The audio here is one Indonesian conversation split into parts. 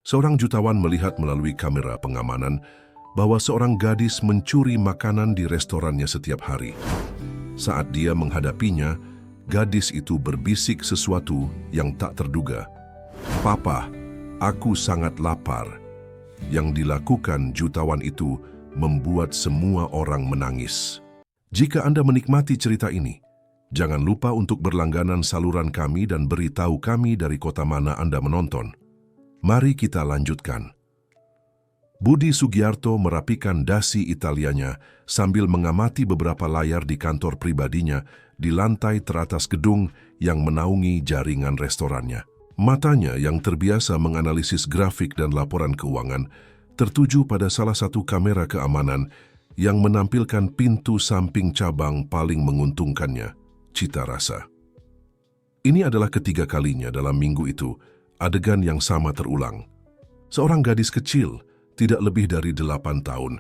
Seorang jutawan melihat melalui kamera pengamanan bahwa seorang gadis mencuri makanan di restorannya setiap hari. Saat dia menghadapinya, gadis itu berbisik sesuatu yang tak terduga. "Papa, aku sangat lapar." Yang dilakukan jutawan itu membuat semua orang menangis. Jika Anda menikmati cerita ini, jangan lupa untuk berlangganan saluran kami dan beritahu kami dari kota mana Anda menonton. Mari kita lanjutkan. Budi Sugiarto merapikan dasi Italianya sambil mengamati beberapa layar di kantor pribadinya di lantai teratas gedung yang menaungi jaringan restorannya. Matanya yang terbiasa menganalisis grafik dan laporan keuangan tertuju pada salah satu kamera keamanan yang menampilkan pintu samping cabang paling menguntungkannya, Cita Rasa. Ini adalah ketiga kalinya dalam minggu itu adegan yang sama terulang. Seorang gadis kecil, tidak lebih dari 8 tahun,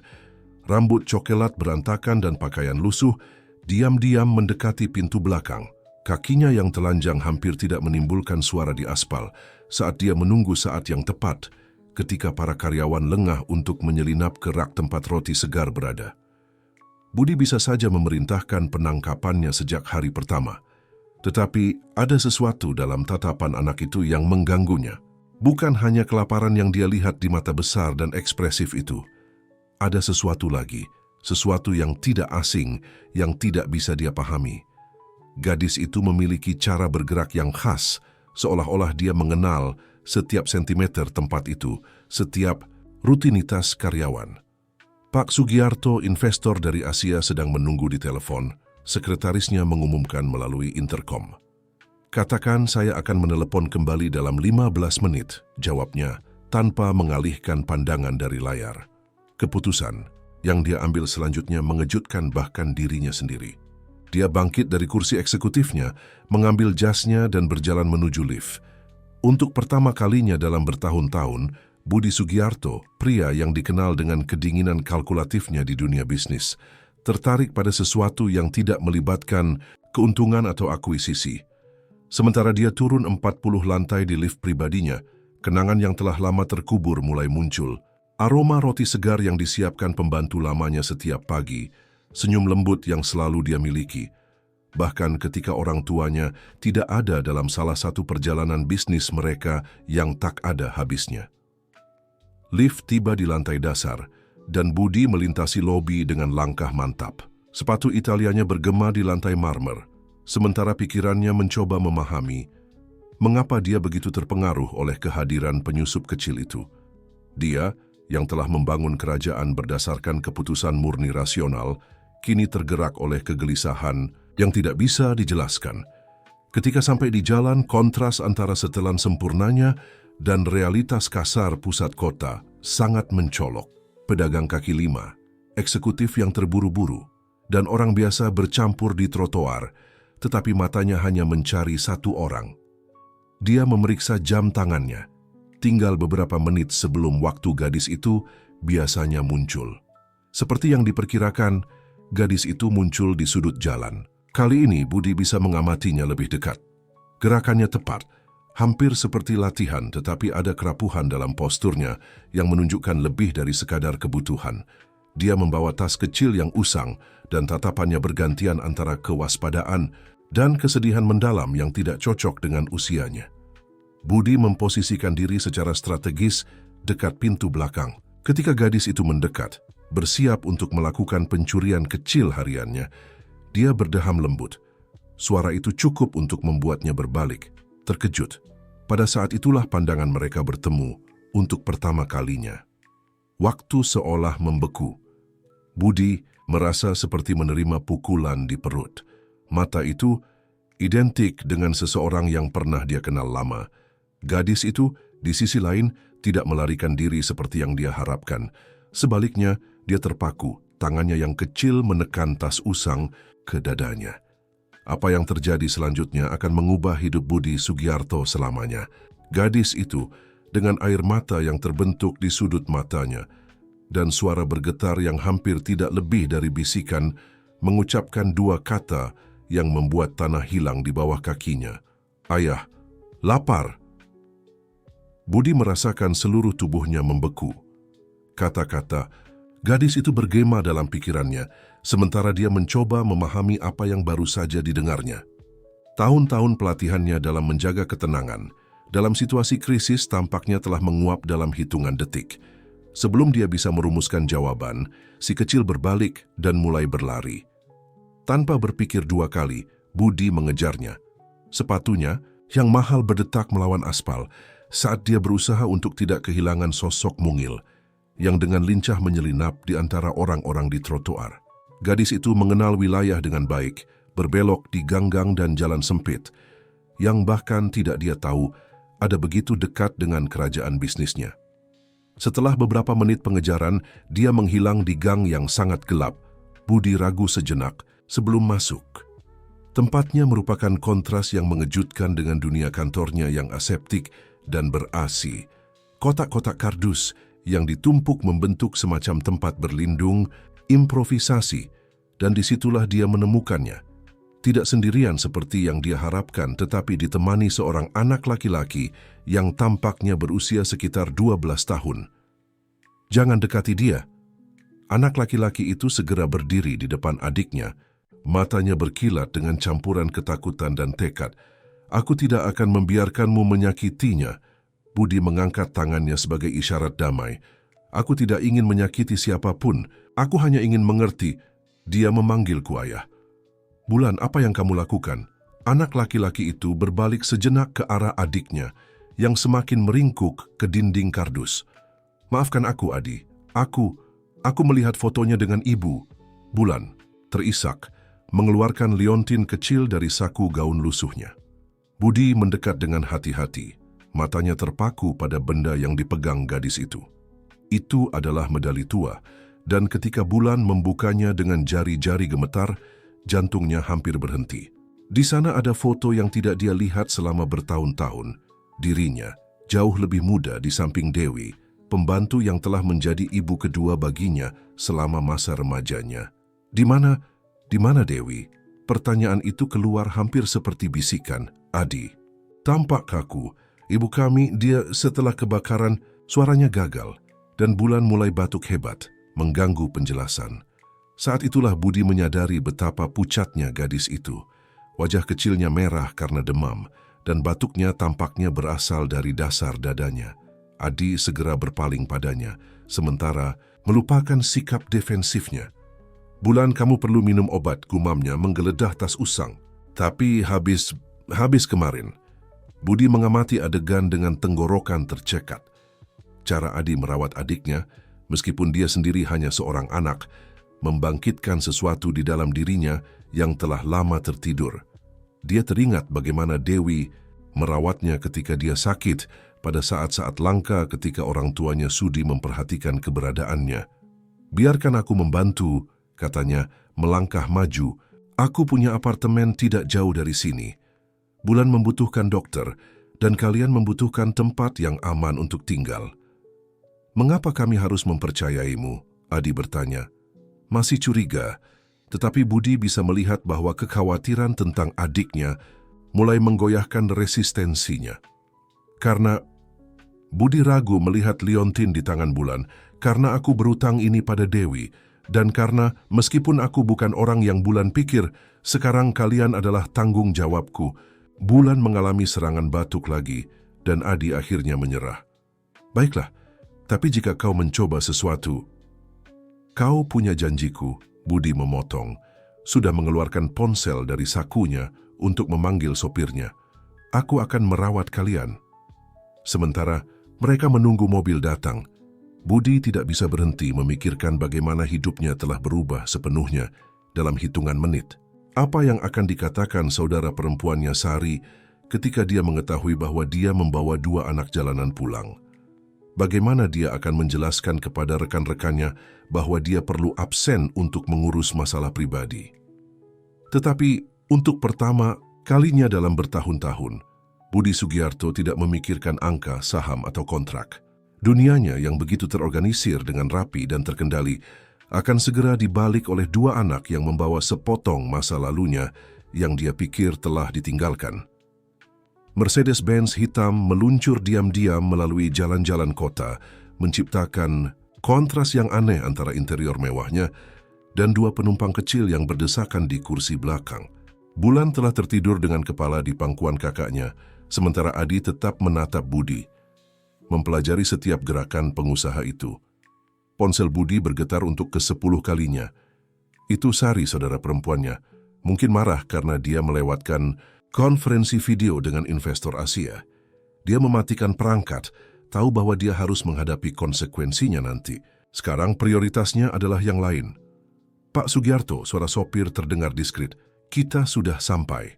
rambut cokelat berantakan dan pakaian lusuh, diam-diam mendekati pintu belakang. Kakinya yang telanjang hampir tidak menimbulkan suara di aspal saat dia menunggu saat yang tepat ketika para karyawan lengah untuk menyelinap ke rak tempat roti segar berada. Budi bisa saja memerintahkan penangkapannya sejak hari pertama, tetapi ada sesuatu dalam tatapan anak itu yang mengganggunya. Bukan hanya kelaparan yang dia lihat di mata besar dan ekspresif itu. Ada sesuatu lagi, sesuatu yang tidak asing, yang tidak bisa dia pahami. Gadis itu memiliki cara bergerak yang khas, seolah-olah dia mengenal setiap sentimeter tempat itu, setiap rutinitas karyawan. Pak Sugiarto, investor dari Asia, sedang menunggu di telepon. Sekretarisnya mengumumkan melalui intercom. "Katakan saya akan menelepon kembali dalam 15 menit, jawabnya, tanpa mengalihkan pandangan dari layar. Keputusan yang dia ambil selanjutnya mengejutkan bahkan dirinya sendiri. Dia bangkit dari kursi eksekutifnya, mengambil jasnya dan berjalan menuju lift. Untuk pertama kalinya dalam bertahun-tahun, Budi Sugiarto, pria yang dikenal dengan kedinginan kalkulatifnya di dunia bisnis, tertarik pada sesuatu yang tidak melibatkan keuntungan atau akuisisi. Sementara dia turun 40 lantai di lift pribadinya, kenangan yang telah lama terkubur mulai muncul. Aroma roti segar yang disiapkan pembantu lamanya setiap pagi, senyum lembut yang selalu dia miliki. Bahkan ketika orang tuanya tidak ada dalam salah satu perjalanan bisnis mereka yang tak ada habisnya. Lift tiba di lantai dasar, dan Budi melintasi lobi dengan langkah mantap. Sepatu Italianya bergema di lantai marmer, sementara pikirannya mencoba memahami mengapa dia begitu terpengaruh oleh kehadiran penyusup kecil itu. Dia, yang telah membangun kerajaan berdasarkan keputusan murni rasional, kini tergerak oleh kegelisahan yang tidak bisa dijelaskan. Ketika sampai di jalan, kontras antara setelan sempurnanya dan realitas kasar pusat kota sangat mencolok. Pedagang kaki lima, eksekutif yang terburu-buru, dan orang biasa bercampur di trotoar, tetapi matanya hanya mencari satu orang. Dia memeriksa jam tangannya, tinggal beberapa menit sebelum waktu gadis itu biasanya muncul. Seperti yang diperkirakan, gadis itu muncul di sudut jalan. Kali ini Budi bisa mengamatinya lebih dekat. Gerakannya tepat, hampir seperti latihan, tetapi ada kerapuhan dalam posturnya yang menunjukkan lebih dari sekadar kebutuhan. Dia membawa tas kecil yang usang dan tatapannya bergantian antara kewaspadaan dan kesedihan mendalam yang tidak cocok dengan usianya. Budi memposisikan diri secara strategis dekat pintu belakang. Ketika gadis itu mendekat, bersiap untuk melakukan pencurian kecil hariannya, dia berdeham lembut. Suara itu cukup untuk membuatnya berbalik, terkejut. Pada saat itulah pandangan mereka bertemu untuk pertama kalinya. Waktu seolah membeku. Budi merasa seperti menerima pukulan di perut. Mata itu identik dengan seseorang yang pernah dia kenal lama. Gadis itu, di sisi lain, tidak melarikan diri seperti yang dia harapkan. Sebaliknya, dia terpaku, tangannya yang kecil menekan tas usang ke dadanya. Apa yang terjadi selanjutnya akan mengubah hidup Budi Sugiarto selamanya. Gadis itu, dengan air mata yang terbentuk di sudut matanya, dan suara bergetar yang hampir tidak lebih dari bisikan, mengucapkan dua kata yang membuat tanah hilang di bawah kakinya. "Ayah, lapar." Budi merasakan seluruh tubuhnya membeku. Kata-kata gadis itu bergema dalam pikirannya, sementara dia mencoba memahami apa yang baru saja didengarnya. Tahun-tahun pelatihannya dalam menjaga ketenangan dalam situasi krisis tampaknya telah menguap dalam hitungan detik. Sebelum dia bisa merumuskan jawaban, si kecil berbalik dan mulai berlari. Tanpa berpikir dua kali, Budi mengejarnya. Sepatunya yang mahal berdetak melawan aspal saat dia berusaha untuk tidak kehilangan sosok mungil yang dengan lincah menyelinap di antara orang-orang di trotoar. Gadis itu mengenal wilayah dengan baik, berbelok di gang-gang dan jalan sempit, yang bahkan tidak dia tahu ada begitu dekat dengan kerajaan bisnisnya. Setelah beberapa menit pengejaran, dia menghilang di gang yang sangat gelap. Budi ragu sejenak sebelum masuk. Tempatnya merupakan kontras yang mengejutkan dengan dunia kantornya yang aseptik dan ber-AC. Kotak-kotak kardus yang ditumpuk membentuk semacam tempat berlindung, improvisasi, dan disitulah dia menemukannya. Tidak sendirian seperti yang dia harapkan, tetapi ditemani seorang anak laki-laki yang tampaknya berusia sekitar 12 tahun. Jangan dekati dia. Anak laki-laki itu segera berdiri di depan adiknya. Matanya berkilat dengan campuran ketakutan dan tekad. Aku tidak akan membiarkanmu menyakitinya. Budi mengangkat tangannya sebagai isyarat damai. Aku tidak ingin menyakiti siapapun. Aku hanya ingin mengerti. Dia memanggilku ayah. Bulan, apa yang kamu lakukan? Anak laki-laki itu berbalik sejenak ke arah adiknya yang semakin meringkuk ke dinding kardus. Maafkan aku, Adi. Aku melihat fotonya dengan ibu. Bulan terisak, mengeluarkan liontin kecil dari saku gaun lusuhnya. Budi mendekat dengan hati-hati. Matanya terpaku pada benda yang dipegang gadis itu. Itu adalah medali tua, dan ketika Bulan membukanya dengan jari-jari gemetar, jantungnya hampir berhenti. Di sana ada foto yang tidak dia lihat selama bertahun-tahun. Dirinya jauh lebih muda di samping Dewi, pembantu yang telah menjadi ibu kedua baginya selama masa remajanya. Di mana Dewi? Pertanyaan itu keluar hampir seperti bisikan. Adi. Tampak kaku. Ibu kami, dia setelah kebakaran, suaranya gagal, dan Bulan mulai batuk hebat, mengganggu penjelasan. Saat itulah Budi menyadari betapa pucatnya gadis itu. Wajah kecilnya merah karena demam, dan batuknya tampaknya berasal dari dasar dadanya. Adi segera berpaling padanya, sementara melupakan sikap defensifnya. Bulan, kamu perlu minum obat, gumamnya menggeledah tas usang. Tapi habis kemarin. Budi mengamati adegan dengan tenggorokan tercekat. Cara Adi merawat adiknya, meskipun dia sendiri hanya seorang anak, membangkitkan sesuatu di dalam dirinya yang telah lama tertidur. Dia teringat bagaimana Dewi merawatnya ketika dia sakit pada saat-saat langka ketika orang tuanya sudi memperhatikan keberadaannya. Biarkan aku membantu, katanya, melangkah maju. Aku punya apartemen tidak jauh dari sini. Bulan membutuhkan dokter, dan kalian membutuhkan tempat yang aman untuk tinggal. Mengapa kami harus mempercayaimu? Adi bertanya. Masih curiga, tetapi Budi bisa melihat bahwa kekhawatiran tentang adiknya mulai menggoyahkan resistensinya. Karena Budi ragu melihat liontin di tangan Bulan, karena aku berutang ini pada Dewi, dan karena meskipun aku bukan orang yang Bulan pikir, sekarang kalian adalah tanggung jawabku. Bulan mengalami serangan batuk lagi, dan Adi akhirnya menyerah. Baiklah, tapi jika kau mencoba sesuatu, kau punya janjiku, Budi memotong. Sudah mengeluarkan ponsel dari sakunya untuk memanggil sopirnya. Aku akan merawat kalian. Sementara mereka menunggu mobil datang, Budi tidak bisa berhenti memikirkan bagaimana hidupnya telah berubah sepenuhnya dalam hitungan menit. Apa yang akan dikatakan saudara perempuannya Sari ketika dia mengetahui bahwa dia membawa 2 anak jalanan pulang? Bagaimana dia akan menjelaskan kepada rekan-rekannya bahwa dia perlu absen untuk mengurus masalah pribadi? Tetapi untuk pertama kalinya dalam bertahun-tahun, Budi Sugiarto tidak memikirkan angka, saham, atau kontrak. Dunianya yang begitu terorganisir dengan rapi dan terkendali akan segera dibalik oleh 2 anak yang membawa sepotong masa lalunya yang dia pikir telah ditinggalkan. Mercedes-Benz hitam meluncur diam-diam melalui jalan-jalan kota, menciptakan kontras yang aneh antara interior mewahnya dan dua penumpang kecil yang berdesakan di kursi belakang. Bulan telah tertidur dengan kepala di pangkuan kakaknya, sementara Adi tetap menatap Budi, mempelajari setiap gerakan pengusaha itu. Ponsel Budi bergetar untuk ke-10 kalinya. Itu Sari, saudara perempuannya, mungkin marah karena dia melewatkan konferensi video dengan investor Asia. Dia mematikan perangkat, tahu bahwa dia harus menghadapi konsekuensinya nanti. Sekarang prioritasnya adalah yang lain. Pak Sugiarto, suara sopir terdengar diskrit. Kita sudah sampai.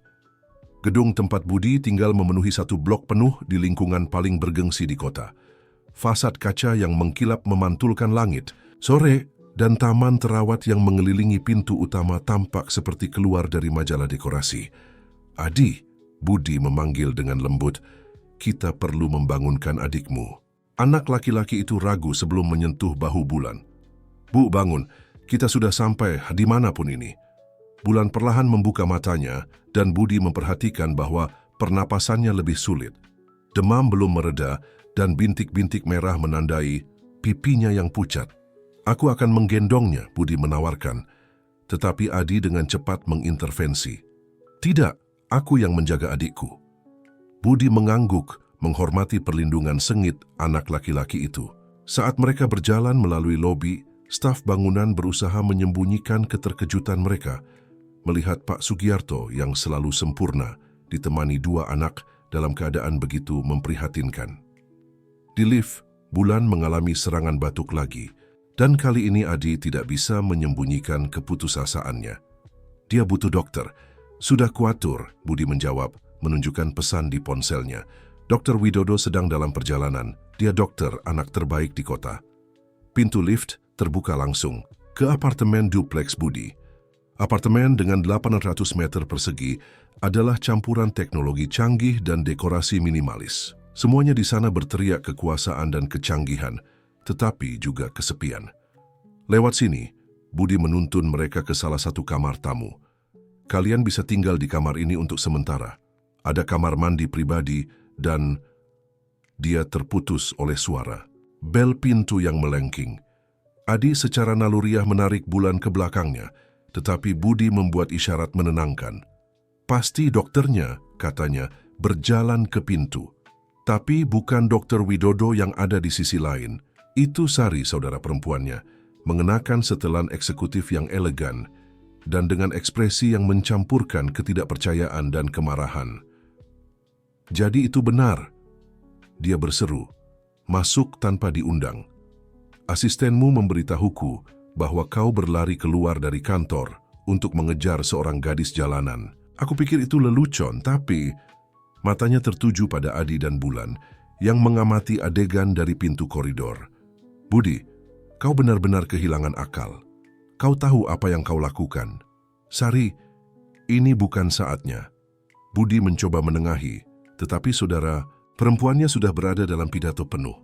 Gedung tempat Budi tinggal memenuhi satu blok penuh di lingkungan paling bergengsi di kota. Fasad kaca yang mengkilap memantulkan langit. Sore dan taman terawat yang mengelilingi pintu utama tampak seperti keluar dari majalah dekorasi. Adi, Budi memanggil dengan lembut, kita perlu membangunkan adikmu. Anak laki-laki itu ragu sebelum menyentuh bahu Bulan. Bu, bangun, kita sudah sampai dimanapun ini. Bulan perlahan membuka matanya dan Budi memperhatikan bahwa pernapasannya lebih sulit. Demam belum mereda dan bintik-bintik merah menandai pipinya yang pucat. Aku akan menggendongnya, Budi menawarkan. Tetapi Adi dengan cepat mengintervensi. Tidak, aku yang menjaga adikku. Budi mengangguk, menghormati perlindungan sengit anak laki-laki itu. Saat mereka berjalan melalui lobi, staf bangunan berusaha menyembunyikan keterkejutan mereka melihat Pak Sugiarto yang selalu sempurna ditemani dua anak dalam keadaan begitu memprihatinkan. Di lift, Bulan mengalami serangan batuk lagi, dan kali ini Adi tidak bisa menyembunyikan keputusasaannya. Dia butuh dokter. Sudah kuatur, Budi menjawab, menunjukkan pesan di ponselnya. Dr. Widodo sedang dalam perjalanan. Dia dokter anak terbaik di kota. Pintu lift terbuka langsung ke apartemen duplex Budi. Apartemen dengan 800 meter persegi adalah campuran teknologi canggih dan dekorasi minimalis. Semuanya di sana berteriak kekuasaan dan kecanggihan, tetapi juga kesepian. Lewat sini, Budi menuntun mereka ke salah satu kamar tamu. Kalian bisa tinggal di kamar ini untuk sementara. Ada kamar mandi pribadi dan dia terputus oleh suara bel pintu yang melengking. Adi secara naluriah menarik Bulan ke belakangnya, tetapi Budi membuat isyarat menenangkan. Pasti dokternya, katanya, berjalan ke pintu. Tapi bukan Dr. Widodo yang ada di sisi lain. Itu Sari, saudara perempuannya, mengenakan setelan eksekutif yang elegan dan dengan ekspresi yang mencampurkan ketidakpercayaan dan kemarahan. Jadi itu benar, dia berseru, masuk tanpa diundang. Asistenmu memberitahuku bahwa kau berlari keluar dari kantor untuk mengejar seorang gadis jalanan. Aku pikir itu lelucon, tapi matanya tertuju pada Adi dan Bulan yang mengamati adegan dari pintu koridor. Budi, kau benar-benar kehilangan akal. Kau tahu apa yang kau lakukan. Sari, ini bukan saatnya. Budi mencoba menengahi, tetapi saudara, perempuannya sudah berada dalam pidato penuh.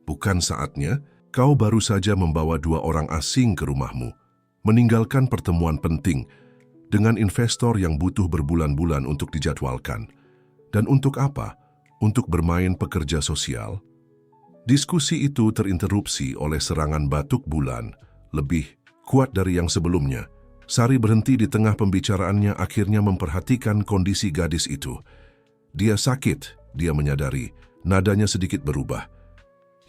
Bukan saatnya, kau baru saja membawa 2 orang asing ke rumahmu, meninggalkan pertemuan penting dengan investor yang butuh berbulan-bulan untuk dijadwalkan. Dan untuk apa? Untuk bermain pekerja sosial? Diskusi itu terinterupsi oleh serangan batuk Bulan, lebih kuat dari yang sebelumnya. Sari berhenti di tengah pembicaraannya, akhirnya memperhatikan kondisi gadis itu. Dia sakit, dia menyadari, nadanya sedikit berubah.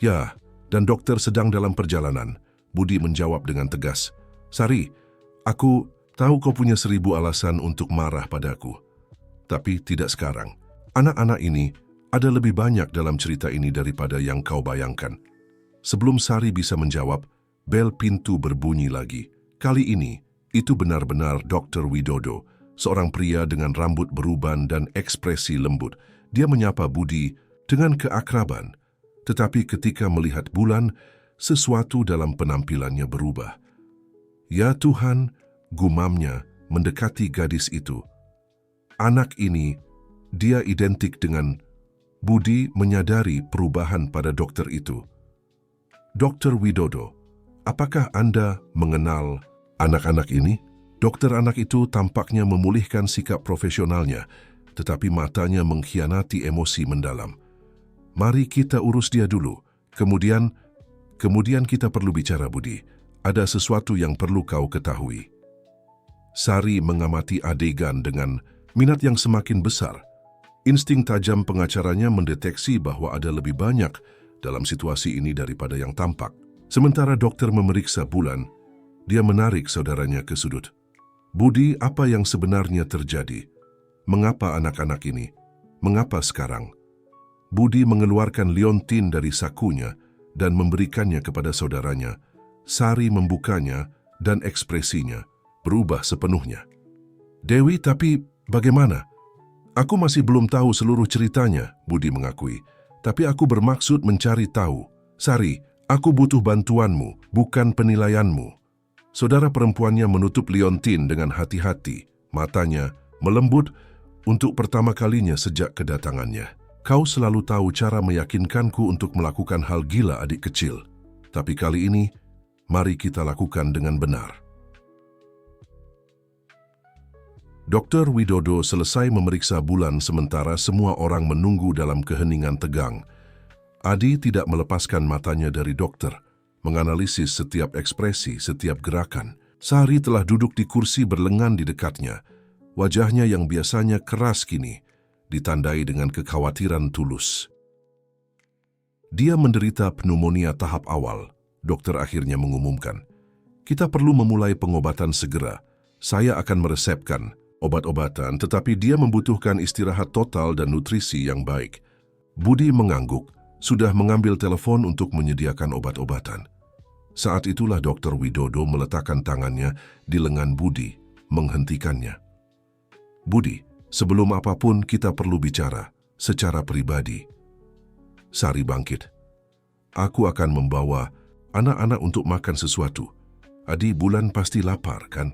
Ya, dan dokter sedang dalam perjalanan, Budi menjawab dengan tegas. Sari, aku tahu kau punya 1000 alasan untuk marah padaku. Tapi tidak sekarang. Anak-anak ini ada lebih banyak dalam cerita ini daripada yang kau bayangkan. Sebelum Sari bisa menjawab, bel pintu berbunyi lagi. Kali ini, itu benar-benar Dr. Widodo, seorang pria dengan rambut beruban dan ekspresi lembut. Dia menyapa Budi dengan keakraban, tetapi ketika melihat Bulan, sesuatu dalam penampilannya berubah. Ya Tuhan, gumamnya mendekati gadis itu. Anak ini, dia identik dengan... Budi menyadari perubahan pada dokter itu. Dr. Widodo, apakah Anda mengenal anak-anak ini? Dokter anak itu tampaknya memulihkan sikap profesionalnya tetapi matanya mengkhianati emosi mendalam. Mari kita urus dia dulu. Kemudian kita perlu bicara, Budi. Ada sesuatu yang perlu kau ketahui. Sari mengamati adegan dengan minat yang semakin besar. Insting tajam pengacaranya mendeteksi bahwa ada lebih banyak dalam situasi ini daripada yang tampak. Sementara dokter memeriksa Bulan, dia menarik saudaranya ke sudut. Budi, apa yang sebenarnya terjadi? Mengapa anak-anak ini? Mengapa sekarang? Budi mengeluarkan liontin dari sakunya dan memberikannya kepada saudaranya. Sari membukanya dan ekspresinya berubah sepenuhnya. Dewi, tapi bagaimana? Aku masih belum tahu seluruh ceritanya, Budi mengakui. Tapi aku bermaksud mencari tahu. Sari, aku butuh bantuanmu, bukan penilaianmu. Saudara perempuannya menutup liontin dengan hati-hati. Matanya melembut untuk pertama kalinya sejak kedatangannya. Kau selalu tahu cara meyakinkanku untuk melakukan hal gila, adik kecil. Tapi kali ini, mari kita lakukan dengan benar. Dr. Widodo selesai memeriksa Bulan sementara semua orang menunggu dalam keheningan tegang. Adi tidak melepaskan matanya dari dokter, menganalisis setiap ekspresi, setiap gerakan. Sari telah duduk di kursi berlengan di dekatnya. Wajahnya yang biasanya keras kini ditandai dengan kekhawatiran tulus. Dia menderita pneumonia tahap awal. Dokter akhirnya mengumumkan, kita perlu memulai pengobatan segera. Saya akan meresepkan obat-obatan, tetapi dia membutuhkan istirahat total dan nutrisi yang baik. Budi mengangguk, sudah mengambil telepon untuk menyediakan obat-obatan. Saat itulah Dr. Widodo meletakkan tangannya di lengan Budi, menghentikannya. Budi, sebelum apapun kita perlu bicara secara pribadi. Sari bangkit. Aku akan membawa anak-anak untuk makan sesuatu. Adi, Bulan pasti lapar, kan?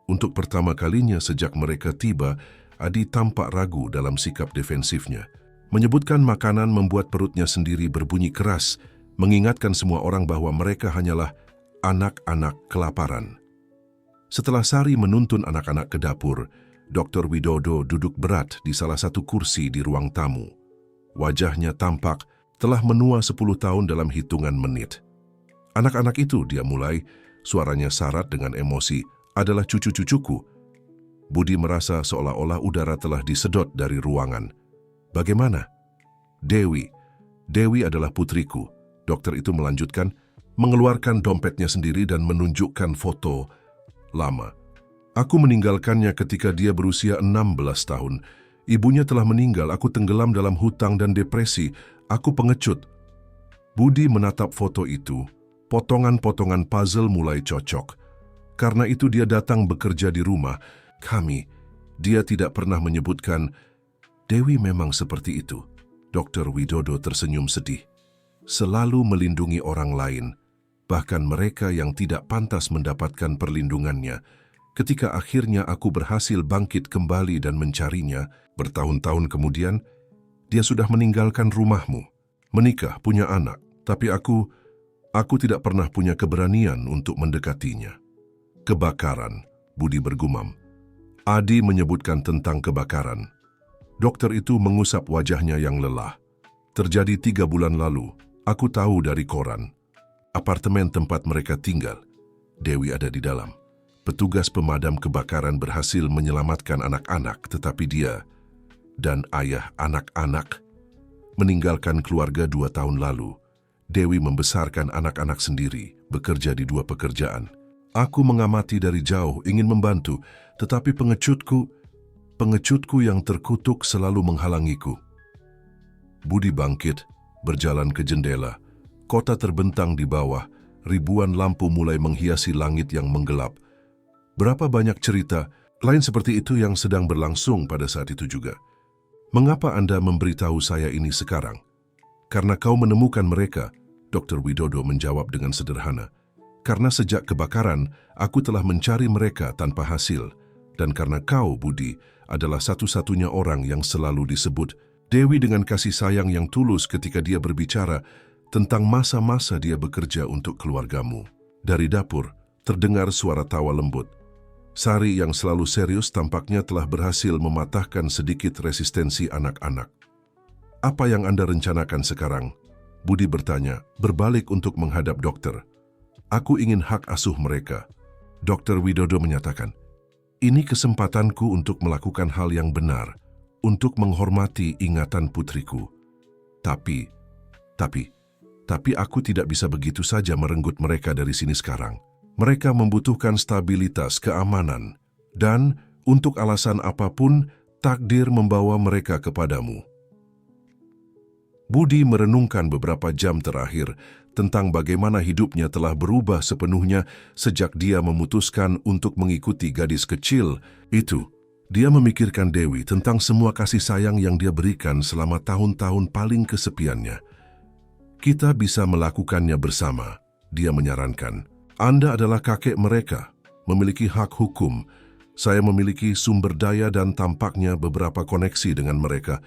Untuk pertama kalinya sejak mereka tiba, Adi tampak ragu dalam sikap defensifnya. Menyebutkan makanan membuat perutnya sendiri berbunyi keras, mengingatkan semua orang bahwa mereka hanyalah anak-anak kelaparan. Setelah Sari menuntun anak-anak ke dapur, Dr. Widodo duduk berat di salah satu kursi di ruang tamu. Wajahnya tampak telah menua 10 tahun dalam hitungan menit. Anak-anak itu, dia mulai, suaranya syarat dengan emosi, adalah cucu-cucuku. Budi merasa seolah-olah udara telah disedot dari ruangan. Bagaimana? Dewi. Dewi adalah putriku. Dokter itu melanjutkan, mengeluarkan dompetnya sendiri dan menunjukkan foto lama. Aku meninggalkannya ketika dia berusia 16 tahun. Ibunya telah meninggal, aku tenggelam dalam hutang dan depresi. Aku pengecut. Budi menatap foto itu. Potongan-potongan puzzle mulai cocok. Karena itu dia datang bekerja di rumah kami. Dia tidak pernah menyebutkan, Dewi memang seperti itu. Dr. Widodo tersenyum sedih. Selalu melindungi orang lain, bahkan mereka yang tidak pantas mendapatkan perlindungannya. Ketika akhirnya aku berhasil bangkit kembali dan mencarinya, bertahun-tahun kemudian, dia sudah meninggalkan rumahmu, menikah, punya anak. Tapi aku tidak pernah punya keberanian untuk mendekatinya. Kebakaran, Budi bergumam. Adi menyebutkan tentang kebakaran. Dokter itu mengusap wajahnya yang lelah. Terjadi 3 bulan lalu, aku tahu dari koran. Apartemen tempat mereka tinggal, Dewi ada di dalam. Petugas pemadam kebakaran berhasil menyelamatkan anak-anak, tetapi dia dan ayah anak-anak meninggalkan keluarga 2 tahun lalu. Dewi membesarkan anak-anak sendiri, bekerja di 2 pekerjaan. Aku mengamati dari jauh, ingin membantu, tetapi pengecutku yang terkutuk selalu menghalangiku. Budi bangkit, berjalan ke jendela. Kota terbentang di bawah, ribuan lampu mulai menghiasi langit yang menggelap. Berapa banyak cerita lain seperti itu yang sedang berlangsung pada saat itu juga. Mengapa Anda memberitahu saya ini sekarang? Karena kau menemukan mereka, Dr. Widodo menjawab dengan sederhana. Karena sejak kebakaran, aku telah mencari mereka tanpa hasil. Dan karena kau, Budi, adalah satu-satunya orang yang selalu disebut Dewi dengan kasih sayang yang tulus ketika dia berbicara tentang masa-masa dia bekerja untuk keluargamu. Dari dapur, terdengar suara tawa lembut. Sari yang selalu serius tampaknya telah berhasil mematahkan sedikit resistensi anak-anak. "Apa yang Anda rencanakan sekarang?" Budi bertanya, berbalik untuk menghadap dokter. "Aku ingin hak asuh mereka." Dr. Widodo menyatakan, "Ini kesempatanku untuk melakukan hal yang benar, untuk menghormati ingatan putriku. Tapi aku tidak bisa begitu saja merenggut mereka dari sini sekarang. Mereka membutuhkan stabilitas keamanan, dan untuk alasan apapun, takdir membawa mereka kepadamu." Budi merenungkan beberapa jam terakhir tentang bagaimana hidupnya telah berubah sepenuhnya sejak dia memutuskan untuk mengikuti gadis kecil itu. Dia memikirkan Dewi tentang semua kasih sayang yang dia berikan selama tahun-tahun paling kesepiannya. "Kita bisa melakukannya bersama," dia menyarankan. "Anda adalah kakek mereka, memiliki hak hukum. Saya memiliki sumber daya dan tampaknya beberapa koneksi dengan mereka.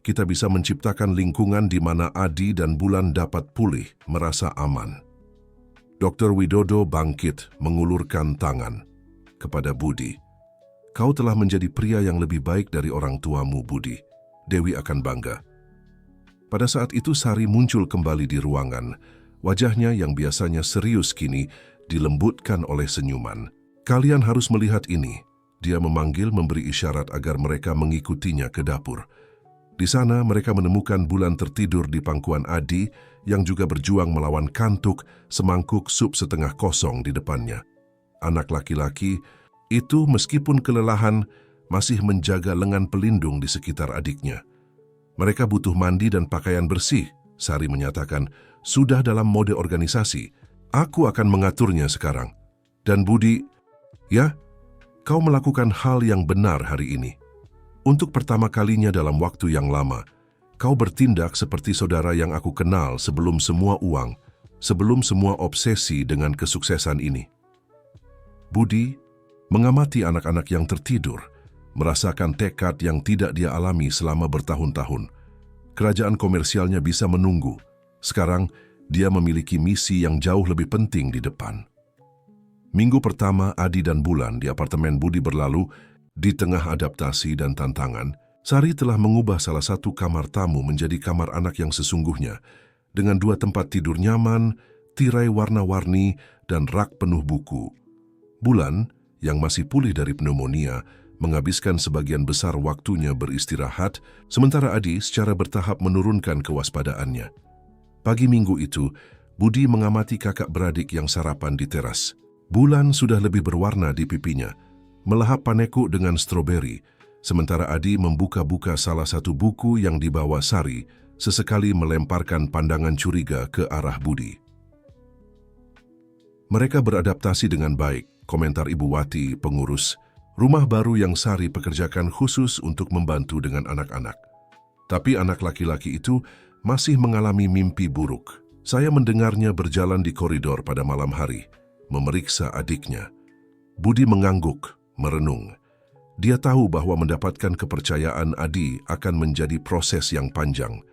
Kita bisa menciptakan lingkungan di mana Adi dan Bulan dapat pulih, merasa aman." Dr. Widodo bangkit, mengulurkan tangan kepada Budi. "Kau telah menjadi pria yang lebih baik dari orang tuamu, Budi. Dewi akan bangga." Pada saat itu Sari muncul kembali di ruangan. Wajahnya yang biasanya serius kini dilembutkan oleh senyuman. "Kalian harus melihat ini." Dia memanggil, memberi isyarat agar mereka mengikutinya ke dapur. Di sana mereka menemukan Bulan tertidur di pangkuan Adi yang juga berjuang melawan kantuk, semangkuk sup setengah kosong di depannya. Anak laki-laki itu meskipun kelelahan masih menjaga lengan pelindung di sekitar adiknya. "Mereka butuh mandi dan pakaian bersih," Sari menyatakan. "Sudah dalam mode organisasi. Aku akan mengaturnya sekarang." Dan Budi, "Ya, kau melakukan hal yang benar hari ini. Untuk pertama kalinya dalam waktu yang lama, kau bertindak seperti saudara yang aku kenal sebelum semua uang, sebelum semua obsesi dengan kesuksesan ini." Budi mengamati anak-anak yang tertidur, merasakan tekad yang tidak dia alami selama bertahun-tahun. Kerajaan komersialnya bisa menunggu. Sekarang, dia memiliki misi yang jauh lebih penting di depan. Minggu pertama Adi dan Bulan di apartemen Budi berlalu. Di tengah adaptasi dan tantangan, Sari telah mengubah salah satu kamar tamu menjadi kamar anak yang sesungguhnya, dengan 2 tempat tidur nyaman, tirai warna-warni, dan rak penuh buku. Bulan, yang masih pulih dari pneumonia, menghabiskan sebagian besar waktunya beristirahat, sementara Adi secara bertahap menurunkan kewaspadaannya. Pagi minggu itu, Budi mengamati kakak beradik yang sarapan di teras. Bulan sudah lebih berwarna di pipinya, melahap paneku dengan stroberi, sementara Adi membuka-buka salah satu buku yang dibawa Sari, sesekali melemparkan pandangan curiga ke arah Budi. "Mereka beradaptasi dengan baik," komentar Ibu Wati, pengurus rumah baru yang Sari pekerjakan khusus untuk membantu dengan anak-anak. "Tapi anak laki-laki itu masih mengalami mimpi buruk. Saya mendengarnya berjalan di koridor pada malam hari, memeriksa adiknya." Budi mengangguk, merenung. Dia tahu bahwa mendapatkan kepercayaan Adi akan menjadi proses yang panjang.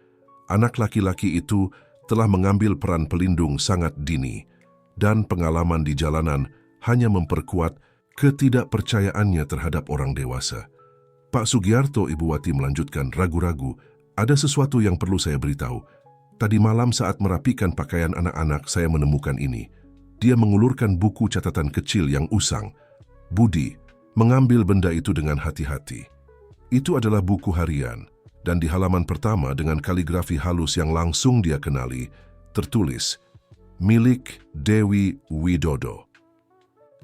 Anak laki-laki itu telah mengambil peran pelindung sangat dini, dan pengalaman di jalanan hanya memperkuat ketidakpercayaannya terhadap orang dewasa. "Pak Sugiarto," Ibu Wati melanjutkan ragu-ragu, "ada sesuatu yang perlu saya beritahu. Tadi malam saat merapikan pakaian anak-anak, saya menemukan ini." Dia mengulurkan buku catatan kecil yang usang. Budi mengambil benda itu dengan hati-hati. Itu adalah buku harian, dan di halaman pertama dengan kaligrafi halus yang langsung dia kenali, tertulis, "Milik Dewi Widodo."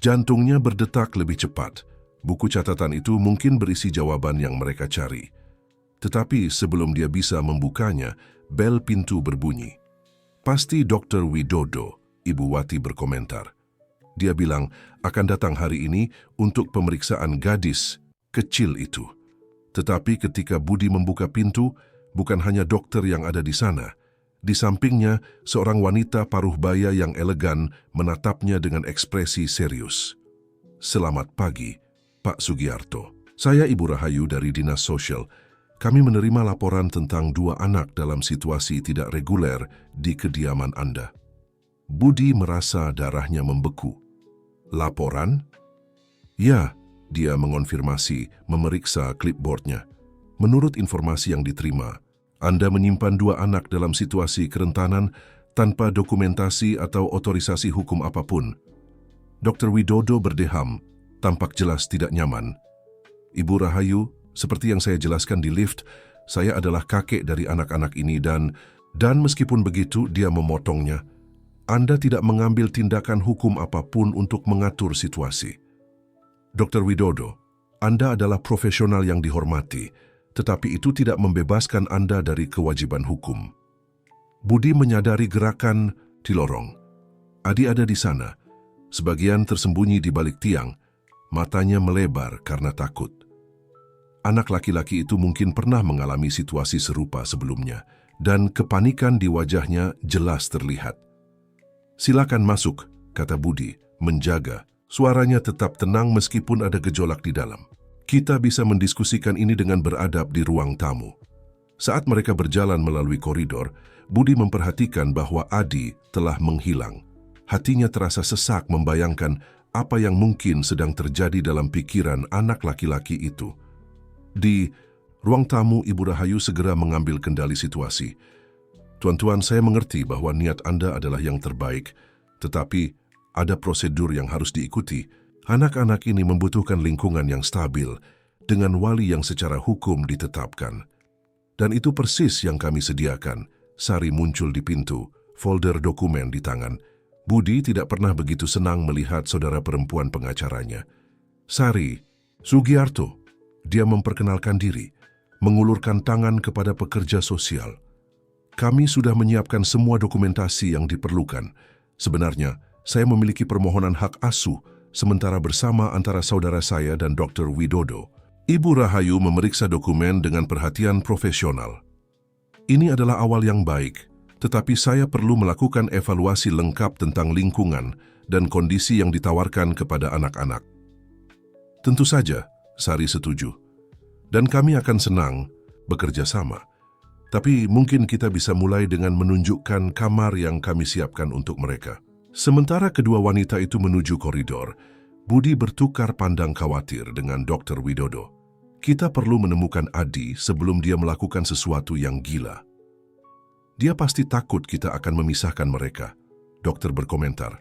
Jantungnya berdetak lebih cepat. Buku catatan itu mungkin berisi jawaban yang mereka cari. Tetapi sebelum dia bisa membukanya, bel pintu berbunyi. "Pasti Dr. Widodo," Ibu Wati berkomentar. Dia bilang akan datang hari ini untuk pemeriksaan gadis kecil itu. Tetapi ketika Budi membuka pintu, bukan hanya dokter yang ada di sana. Di sampingnya, seorang wanita paruh baya yang elegan menatapnya dengan ekspresi serius. "Selamat pagi, Pak Sugiarto. Saya Ibu Rahayu dari Dinas Sosial. Kami menerima laporan tentang 2 anak dalam situasi tidak reguler di kediaman Anda." Budi merasa darahnya membeku. "Laporan?" Ya, dia mengonfirmasi, memeriksa clipboardnya. Menurut informasi yang diterima, Anda menyimpan 2 anak dalam situasi kerentanan tanpa dokumentasi atau otorisasi hukum apapun. Dr. Widodo berdeham, tampak jelas tidak nyaman. Ibu Rahayu, seperti yang saya jelaskan di lift, saya adalah kakek dari anak-anak ini dan meskipun begitu dia memotongnya. Anda tidak mengambil tindakan hukum apapun untuk mengatur situasi. Dr. Widodo, Anda adalah profesional yang dihormati, tetapi itu tidak membebaskan Anda dari kewajiban hukum. Budi menyadari gerakan di lorong. Adi ada di sana, sebagian tersembunyi di balik tiang, matanya melebar karena takut. Anak laki-laki itu mungkin pernah mengalami situasi serupa sebelumnya, dan kepanikan di wajahnya jelas terlihat. "Silakan masuk," kata Budi, menjaga. Suaranya tetap tenang meskipun ada gejolak di dalam. "Kita bisa mendiskusikan ini dengan beradab di ruang tamu." Saat mereka berjalan melalui koridor, Budi memperhatikan bahwa Adi telah menghilang. Hatinya terasa sesak membayangkan apa yang mungkin sedang terjadi dalam pikiran anak laki-laki itu. Di ruang tamu, Ibu Rahayu segera mengambil kendali situasi. "Tuan-tuan, saya mengerti bahwa niat Anda adalah yang terbaik, tetapi ada prosedur yang harus diikuti. Anak-anak ini membutuhkan lingkungan yang stabil, dengan wali yang secara hukum ditetapkan. Dan itu persis yang kami sediakan." Sari muncul di pintu, folder dokumen di tangan. Budi tidak pernah begitu senang melihat saudara perempuan pengacaranya. "Sari, Sugiarto." Dia memperkenalkan diri, mengulurkan tangan kepada pekerja sosial. "Kami sudah menyiapkan semua dokumentasi yang diperlukan. Sebenarnya, saya memiliki permohonan hak asuh sementara bersama antara saudara saya dan Dr. Widodo." Ibu Rahayu memeriksa dokumen dengan perhatian profesional. "Ini adalah awal yang baik, tetapi saya perlu melakukan evaluasi lengkap tentang lingkungan dan kondisi yang ditawarkan kepada anak-anak." "Tentu saja," Sari setuju. "Dan kami akan senang bekerja sama. Tapi mungkin kita bisa mulai dengan menunjukkan kamar yang kami siapkan untuk mereka." Sementara kedua wanita itu menuju koridor, Budi bertukar pandang khawatir dengan Dr. Widodo. "Kita perlu menemukan Adi sebelum dia melakukan sesuatu yang gila. Dia pasti takut kita akan memisahkan mereka," dokter berkomentar.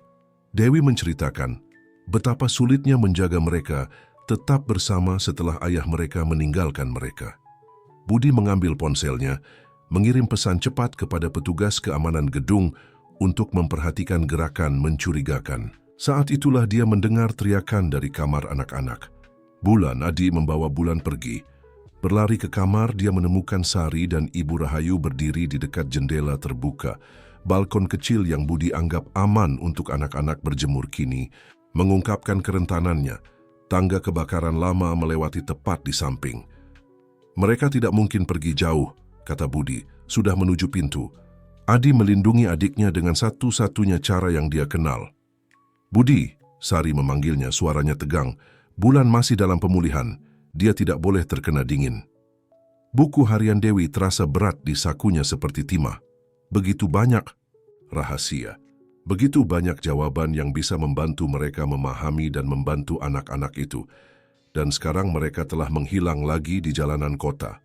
Dewi menceritakan betapa sulitnya menjaga mereka tetap bersama setelah ayah mereka meninggalkan mereka. Budi mengambil ponselnya, mengirim pesan cepat kepada petugas keamanan gedung untuk memperhatikan gerakan mencurigakan. Saat itulah dia mendengar teriakan dari kamar anak-anak. Bulan, Adi membawa Bulan pergi. Berlari ke kamar, dia menemukan Sari dan Ibu Rahayu berdiri di dekat jendela terbuka. Balkon kecil yang Budi anggap aman untuk anak-anak berjemur kini mengungkapkan kerentanannya. Tangga kebakaran lama melewati tepat di samping. "Mereka tidak mungkin pergi jauh," kata Budi, sudah menuju pintu. Adi melindungi adiknya dengan satu-satunya cara yang dia kenal. "Budi," Sari memanggilnya, suaranya tegang. "Bulan masih dalam pemulihan. Dia tidak boleh terkena dingin." Buku harian Dewi terasa berat di sakunya seperti timah. Begitu banyak rahasia. Begitu banyak jawaban yang bisa membantu mereka memahami dan membantu anak-anak itu. Dan sekarang mereka telah menghilang lagi di jalanan kota.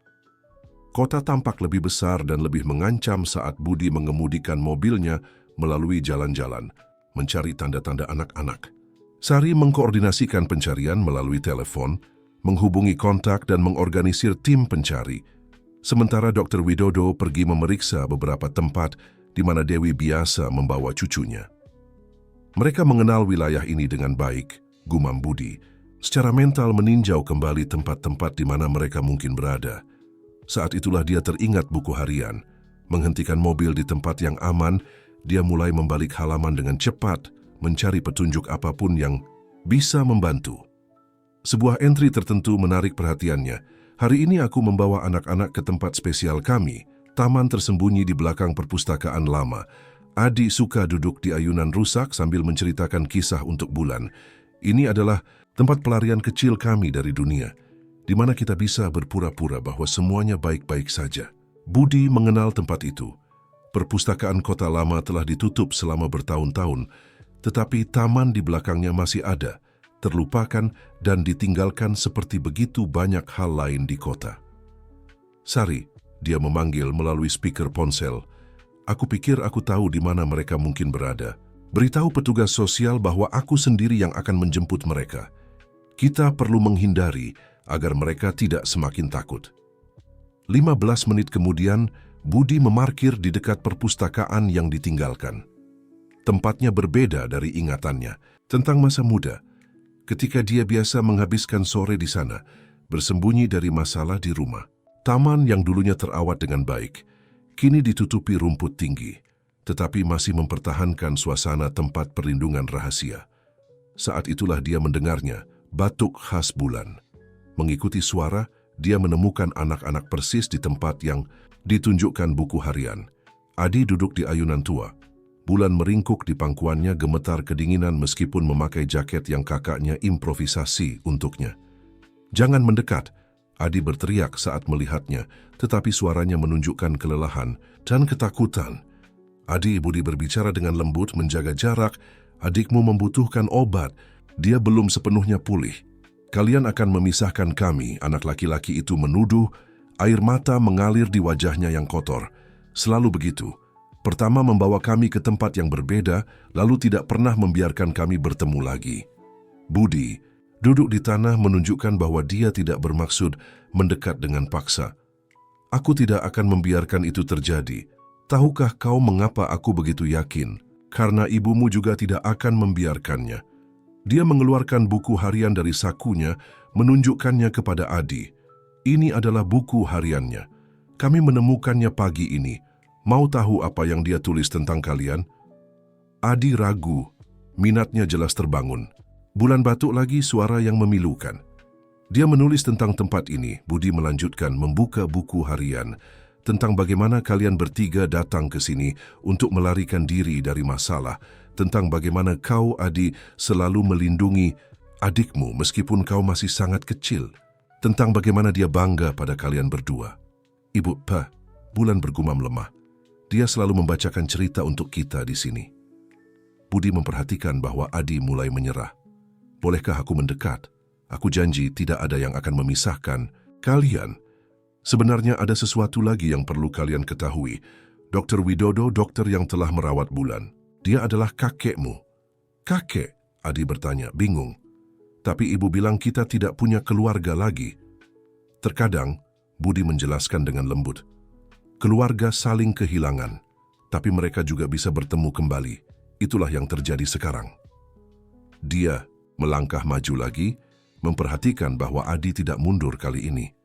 Kota tampak lebih besar dan lebih mengancam saat Budi mengemudikan mobilnya melalui jalan-jalan, mencari tanda-tanda anak-anak. Sari mengkoordinasikan pencarian melalui telepon, menghubungi kontak dan mengorganisir tim pencari. Sementara Dr. Widodo pergi memeriksa beberapa tempat di mana Dewi biasa membawa cucunya. "Mereka mengenal wilayah ini dengan baik," gumam Budi. Secara mental meninjau kembali tempat-tempat di mana mereka mungkin berada. Saat itulah dia teringat buku harian. Menghentikan mobil di tempat yang aman, dia mulai membalik halaman dengan cepat, mencari petunjuk apapun yang bisa membantu. Sebuah entry tertentu menarik perhatiannya. "Hari ini aku membawa anak-anak ke tempat spesial kami, taman tersembunyi di belakang perpustakaan lama. Adi suka duduk di ayunan rusak sambil menceritakan kisah untuk Bulan. Ini adalah tempat pelarian kecil kami dari dunia, di mana kita bisa berpura-pura bahwa semuanya baik-baik saja." Budi mengenal tempat itu. Perpustakaan kota lama telah ditutup selama bertahun-tahun, tetapi taman di belakangnya masih ada, terlupakan, dan ditinggalkan seperti begitu banyak hal lain di kota. Sari, dia memanggil melalui speaker ponsel. Aku pikir aku tahu di mana mereka mungkin berada. Beritahu petugas sosial bahwa aku sendiri yang akan menjemput mereka. Kita perlu menghindari agar mereka tidak semakin takut. 15 menit kemudian, Budi memarkir di dekat perpustakaan yang ditinggalkan. Tempatnya berbeda dari ingatannya tentang masa muda, ketika dia biasa menghabiskan sore di sana, bersembunyi dari masalah di rumah. Taman yang dulunya terawat dengan baik, kini ditutupi rumput tinggi, tetapi masih mempertahankan suasana tempat perlindungan rahasia. Saat itulah dia mendengarnya, batuk khas Bulan. Mengikuti suara, dia menemukan anak-anak persis di tempat yang ditunjukkan buku harian. Adi duduk di ayunan tua. Bulan meringkuk di pangkuannya gemetar kedinginan meskipun memakai jaket yang kakaknya improvisasi untuknya. "Jangan mendekat," Adi berteriak saat melihatnya, tetapi suaranya menunjukkan kelelahan dan ketakutan. "Adi," Budi berbicara dengan lembut, "menjaga jarak. Adikmu membutuhkan obat. Dia belum sepenuhnya pulih. Kalian akan memisahkan kami," anak laki-laki itu menuduh. Air mata mengalir di wajahnya yang kotor. "Selalu begitu. Pertama membawa kami ke tempat yang berbeda, lalu tidak pernah membiarkan kami bertemu lagi." Budi duduk di tanah menunjukkan bahwa dia tidak bermaksud mendekat dengan paksa. "Aku tidak akan membiarkan itu terjadi. Tahukah kau mengapa aku begitu yakin? Karena ibumu juga tidak akan membiarkannya." Dia mengeluarkan buku harian dari sakunya, menunjukkannya kepada Adi. "Ini adalah buku hariannya. Kami menemukannya pagi ini. Mau tahu apa yang dia tulis tentang kalian?" Adi ragu. Minatnya jelas terbangun. Bulan batuk lagi, suara yang memilukan. "Dia menulis tentang tempat ini," Budi melanjutkan membuka buku harian, "tentang bagaimana kalian bertiga datang ke sini untuk melarikan diri dari masalah, tentang bagaimana kau, Adi, selalu melindungi adikmu meskipun kau masih sangat kecil, tentang bagaimana dia bangga pada kalian berdua." "Ibu, Pak," Bulan bergumam lemah. "Dia selalu membacakan cerita untuk kita di sini." Budi memperhatikan bahwa Adi mulai menyerah. "Bolehkah aku mendekat? Aku janji tidak ada yang akan memisahkan kalian. Sebenarnya ada sesuatu lagi yang perlu kalian ketahui. Dr. Widodo, dokter yang telah merawat Bulan. Dia adalah kakekmu." "Kakek?" Adi bertanya, bingung. "Tapi ibu bilang kita tidak punya keluarga lagi." "Terkadang," Budi menjelaskan dengan lembut, "keluarga saling kehilangan, tapi mereka juga bisa bertemu kembali. Itulah yang terjadi sekarang." Dia melangkah maju lagi, memperhatikan bahwa Adi tidak mundur kali ini.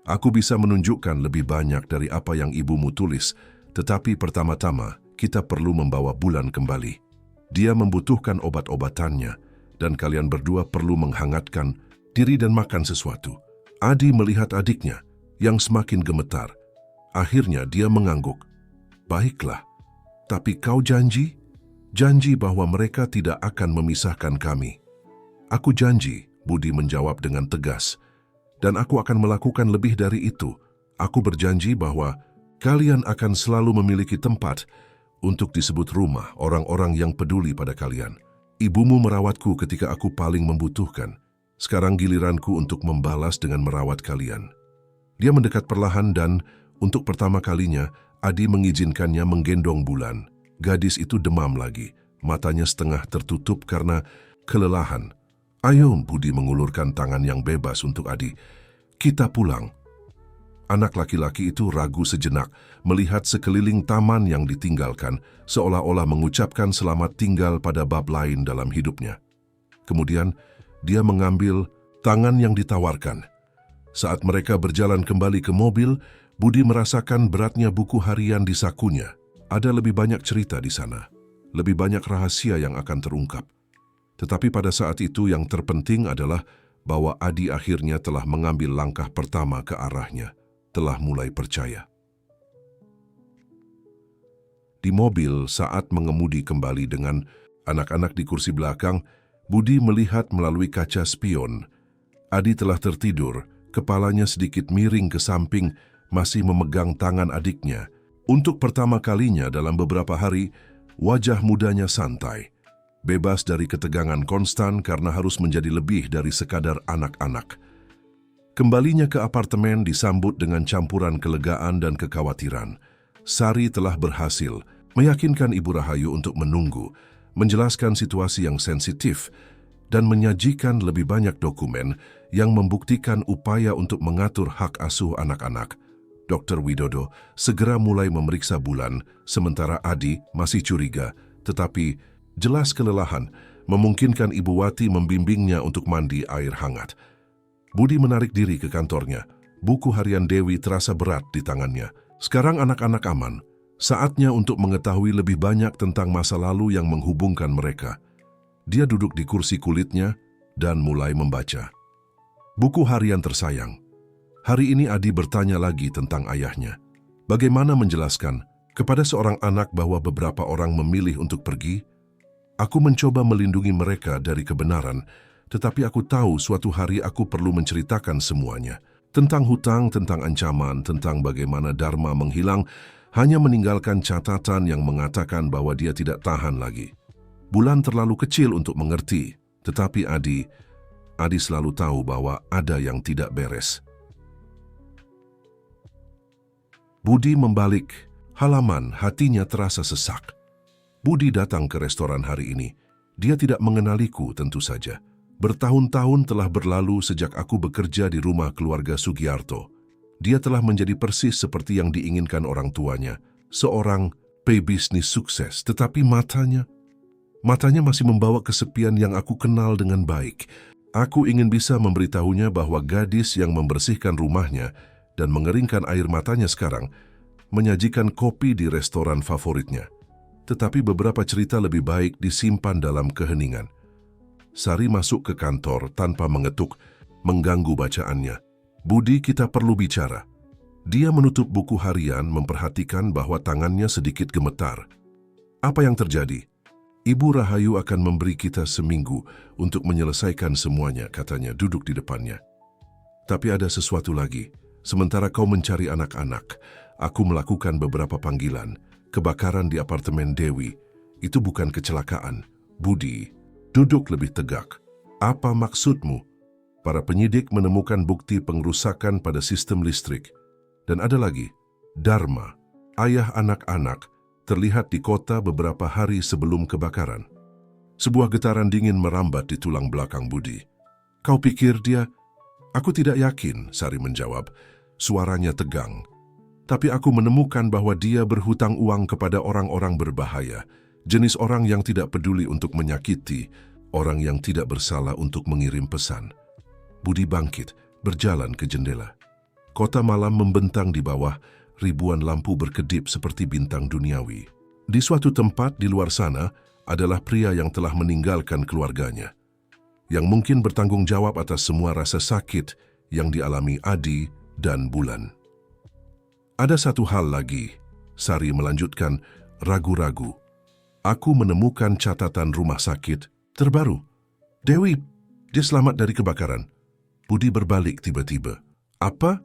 "Aku bisa menunjukkan lebih banyak dari apa yang ibumu tulis, tetapi pertama-tama kita perlu membawa Bulan kembali. Dia membutuhkan obat-obatannya, dan kalian berdua perlu menghangatkan diri dan makan sesuatu." Adi melihat adiknya yang semakin gemetar. Akhirnya dia mengangguk. "Baiklah, tapi kau janji? Janji bahwa mereka tidak akan memisahkan kami." "Aku janji," Budi menjawab dengan tegas. "Dan aku akan melakukan lebih dari itu. Aku berjanji bahwa kalian akan selalu memiliki tempat untuk disebut rumah orang-orang yang peduli pada kalian. Ibumu merawatku ketika aku paling membutuhkan. Sekarang giliranku untuk membalas dengan merawat kalian." Dia mendekat perlahan dan, untuk pertama kalinya, Adi mengizinkannya menggendong Bulan. Gadis itu demam lagi, matanya setengah tertutup karena kelelahan. "Ayo," Budi mengulurkan tangan yang bebas untuk Adi. "Kita pulang." Anak laki-laki itu ragu sejenak melihat sekeliling taman yang ditinggalkan, seolah-olah mengucapkan selamat tinggal pada bab lain dalam hidupnya. Kemudian, dia mengambil tangan yang ditawarkan. Saat mereka berjalan kembali ke mobil, Budi merasakan beratnya buku harian di sakunya. Ada lebih banyak cerita di sana, lebih banyak rahasia yang akan terungkap. Tetapi pada saat itu yang terpenting adalah bahwa Adi akhirnya telah mengambil langkah pertama ke arahnya, telah mulai percaya. Di mobil, saat mengemudi kembali dengan anak-anak di kursi belakang, Budi melihat melalui kaca spion. Adi telah tertidur, kepalanya sedikit miring ke samping, masih memegang tangan adiknya. Untuk pertama kalinya dalam beberapa hari, wajah mudanya santai. bebas dari ketegangan konstan karena harus menjadi lebih dari sekadar anak-anak. Kembalinya ke apartemen disambut dengan campuran kelegaan dan kekhawatiran. Sari telah berhasil meyakinkan Ibu Rahayu untuk menunggu, menjelaskan situasi yang sensitif, dan menyajikan lebih banyak dokumen yang membuktikan upaya untuk mengatur hak asuh anak-anak. Dr. Widodo segera mulai memeriksa Bulan, sementara Adi masih curiga, tetapi jelas kelelahan memungkinkan Ibu Wati membimbingnya untuk mandi air hangat. Budi menarik diri ke kantornya. Buku harian Dewi terasa berat di tangannya. Sekarang anak-anak aman. Saatnya untuk mengetahui lebih banyak tentang masa lalu yang menghubungkan mereka. Dia duduk di kursi kulitnya dan mulai membaca. Buku harian tersayang. Hari ini Adi bertanya lagi tentang ayahnya. Bagaimana menjelaskan kepada seorang anak bahwa beberapa orang memilih untuk pergi? Aku mencoba melindungi mereka dari kebenaran, tetapi aku tahu suatu hari aku perlu menceritakan semuanya. Tentang hutang, tentang ancaman, tentang bagaimana Dharma menghilang, hanya meninggalkan catatan yang mengatakan bahwa dia tidak tahan lagi. Bulan terlalu kecil untuk mengerti, tetapi Adi selalu tahu bahwa ada yang tidak beres. Budi membalik halaman, hatinya terasa sesak. Budi datang ke restoran hari ini. Dia tidak mengenaliku tentu saja. Bertahun-tahun telah berlalu sejak aku bekerja di rumah keluarga Sugiarto. Dia telah menjadi persis seperti yang diinginkan orang tuanya. Seorang pebisnis sukses, tetapi matanya masih membawa kesepian yang aku kenal dengan baik. Aku ingin bisa memberitahunya bahwa gadis yang membersihkan rumahnya dan mengeringkan air matanya sekarang menyajikan kopi di restoran favoritnya. Tetapi beberapa cerita lebih baik disimpan dalam keheningan. Sari masuk ke kantor tanpa mengetuk, mengganggu bacaannya. Budi, kita perlu bicara. Dia menutup buku harian, memperhatikan bahwa tangannya sedikit gemetar. Apa yang terjadi? Ibu Rahayu akan memberi kita seminggu untuk menyelesaikan semuanya, katanya duduk di depannya. Tapi ada sesuatu lagi. Sementara kau mencari anak-anak, aku melakukan beberapa panggilan. Kebakaran di apartemen Dewi, itu bukan kecelakaan. Budi, duduk lebih tegak. Apa maksudmu? Para penyidik menemukan bukti pengrusakan pada sistem listrik. Dan ada lagi, Dharma, ayah anak-anak, terlihat di kota beberapa hari sebelum kebakaran. Sebuah getaran dingin merambat di tulang belakang Budi. Kau pikir dia? Aku tidak yakin, Sari menjawab. Suaranya tegang. Tapi aku menemukan bahwa dia berhutang uang kepada orang-orang berbahaya, jenis orang yang tidak peduli untuk menyakiti, orang yang tidak bersalah untuk mengirim pesan. Budi bangkit, berjalan ke jendela. Kota malam membentang di bawah, ribuan lampu berkedip seperti bintang duniawi. Di suatu tempat di luar sana adalah pria yang telah meninggalkan keluarganya, yang mungkin bertanggung jawab atas semua rasa sakit yang dialami Adi dan Bulan. Ada satu hal lagi, Sari melanjutkan, ragu-ragu. Aku menemukan catatan rumah sakit terbaru. Dewi, dia selamat dari kebakaran. Budi berbalik tiba-tiba. Apa?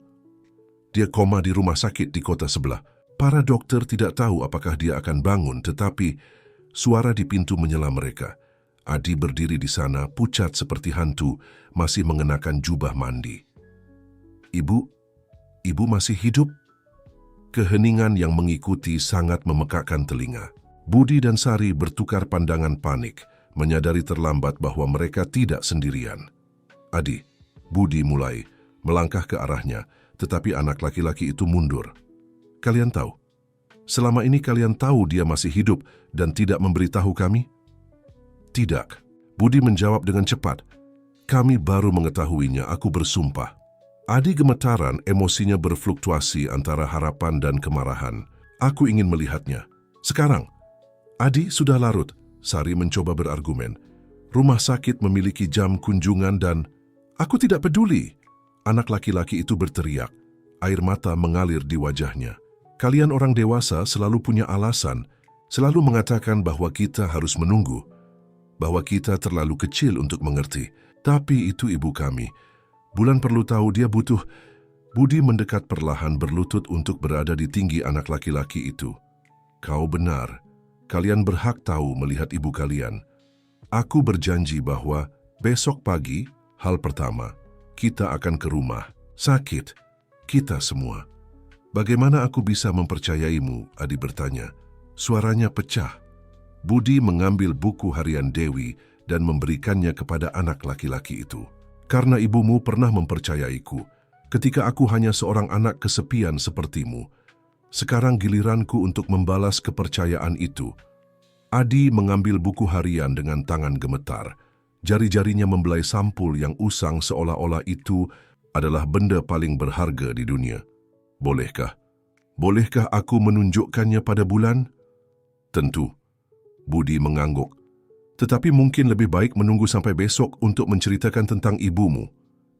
Dia koma di rumah sakit di kota sebelah. Para dokter tidak tahu apakah dia akan bangun, tetapi suara di pintu menyela mereka. Adi berdiri di sana, pucat seperti hantu, masih mengenakan jubah mandi. Ibu masih hidup? Keheningan yang mengikuti sangat memekakkan telinga. Budi dan Sari bertukar pandangan panik, menyadari terlambat bahwa mereka tidak sendirian. Adi, Budi mulai melangkah ke arahnya, tetapi anak laki-laki itu mundur. Kalian tahu? Selama ini kalian tahu dia masih hidup dan tidak memberitahu kami? Tidak. Budi menjawab dengan cepat. Kami baru mengetahuinya, aku bersumpah. Adi gemetaran, emosinya berfluktuasi antara harapan dan kemarahan. Aku ingin melihatnya. Sekarang. Adi sudah larut, Sari mencoba berargumen. Rumah sakit memiliki jam kunjungan dan... Aku tidak peduli. Anak laki-laki itu berteriak. Air mata mengalir di wajahnya. Kalian orang dewasa selalu punya alasan, selalu mengatakan bahwa kita harus menunggu, bahwa kita terlalu kecil untuk mengerti. Tapi itu ibu kami. Bulan perlu tahu dia butuh. Budi mendekat perlahan berlutut untuk berada di tinggi anak laki-laki itu. Kau benar. Kalian berhak tahu melihat ibu kalian. Aku berjanji bahwa besok pagi, hal pertama, kita akan ke rumah sakit, kita semua. Bagaimana aku bisa mempercayaimu? Adi bertanya. Suaranya pecah. Budi mengambil buku harian Dewi dan memberikannya kepada anak laki-laki itu. Karena ibumu pernah mempercayaiku, ketika aku hanya seorang anak kesepian sepertimu. Sekarang giliranku untuk membalas kepercayaan itu. Adi mengambil buku harian dengan tangan gemetar. Jari-jarinya membelai sampul yang usang seolah-olah itu adalah benda paling berharga di dunia. Bolehkah? Bolehkah aku menunjukkannya pada Bulan? Tentu. Budi mengangguk. Tetapi mungkin lebih baik menunggu sampai besok untuk menceritakan tentang ibumu.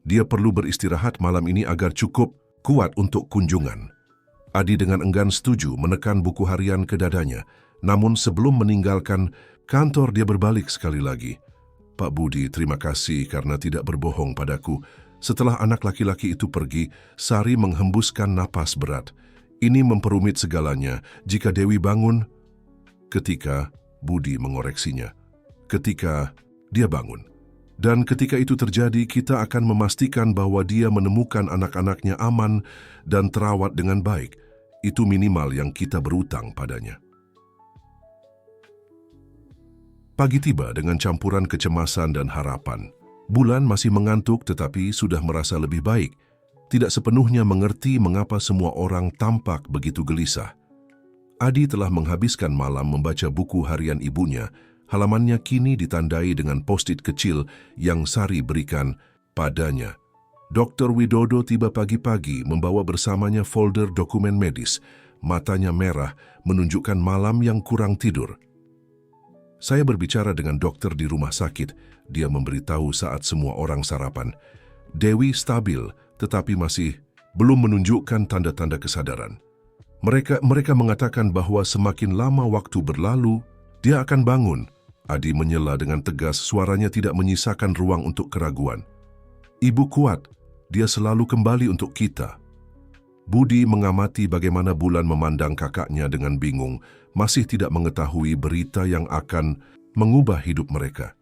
Dia perlu beristirahat malam ini agar cukup kuat untuk kunjungan. Adi dengan enggan setuju menekan buku harian ke dadanya. Namun sebelum meninggalkan kantor dia berbalik sekali lagi. Pak Budi, terima kasih karena tidak berbohong padaku. Setelah anak laki-laki itu pergi, Sari menghembuskan napas berat. Ini memperumit segalanya. Jika Dewi bangun, ketika Budi mengoreksinya. Ketika dia bangun. Dan ketika itu terjadi, kita akan memastikan bahwa dia menemukan anak-anaknya aman dan terawat dengan baik. Itu minimal yang kita berutang padanya. Pagi tiba dengan campuran kecemasan dan harapan. Bulan masih mengantuk tetapi sudah merasa lebih baik. Tidak sepenuhnya mengerti mengapa semua orang tampak begitu gelisah. Adi telah menghabiskan malam membaca buku harian ibunya. Halamannya kini ditandai dengan post-it kecil yang Sari berikan padanya. Dr. Widodo tiba pagi-pagi membawa bersamanya folder dokumen medis. Matanya merah menunjukkan malam yang kurang tidur. Saya berbicara dengan dokter di rumah sakit. Dia memberitahu saat semua orang sarapan. Dewi stabil, tetapi masih belum menunjukkan tanda-tanda kesadaran. Mereka mengatakan bahwa semakin lama waktu berlalu, dia akan bangun. Adi menyela dengan tegas, suaranya tidak menyisakan ruang untuk keraguan. Ibu kuat, dia selalu kembali untuk kita. Budi mengamati bagaimana Bulan memandang kakaknya dengan bingung, masih tidak mengetahui berita yang akan mengubah hidup mereka.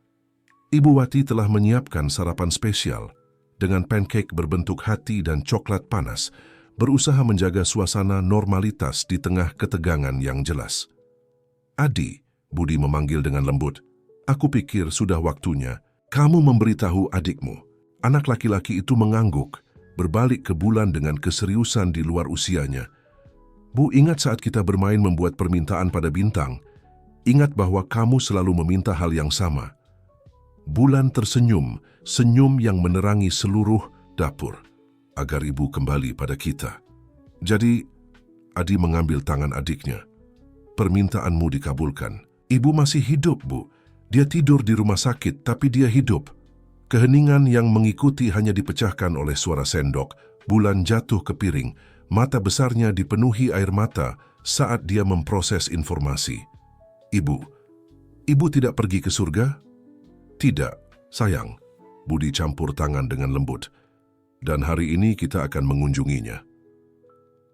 Ibu Wati telah menyiapkan sarapan spesial dengan pancake berbentuk hati dan coklat panas, berusaha menjaga suasana normalitas di tengah ketegangan yang jelas. Adi, Budi memanggil dengan lembut. Aku pikir sudah waktunya kamu memberitahu adikmu. Anak laki-laki itu mengangguk, berbalik ke Bulan dengan keseriusan di luar usianya. Bu, ingat saat kita bermain membuat permintaan pada bintang? Ingat bahwa kamu selalu meminta hal yang sama. Bulan tersenyum, senyum yang menerangi seluruh dapur, agar ibu kembali pada kita. Jadi, Adi mengambil tangan adiknya. Permintaanmu dikabulkan. Ibu masih hidup, Bu. Dia tidur di rumah sakit, tapi dia hidup. Keheningan yang mengikuti hanya dipecahkan oleh suara sendok. Bulan jatuh ke piring. Mata besarnya dipenuhi air mata saat dia memproses informasi. Ibu tidak pergi ke surga? Tidak, sayang. Budi campur tangan dengan lembut. Dan hari ini kita akan mengunjunginya.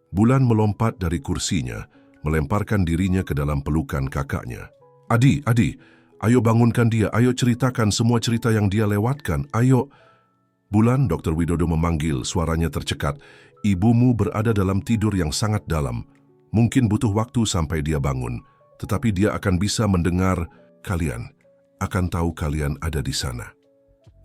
Bulan melompat dari kursinya, melemparkan dirinya ke dalam pelukan kakaknya. Adi, ayo bangunkan dia, ayo ceritakan semua cerita yang dia lewatkan, ayo. Bulan, Dr. Widodo memanggil, suaranya tercekat. Ibumu berada dalam tidur yang sangat dalam. Mungkin butuh waktu sampai dia bangun. Tetapi dia akan bisa mendengar kalian. Akan tahu kalian ada di sana.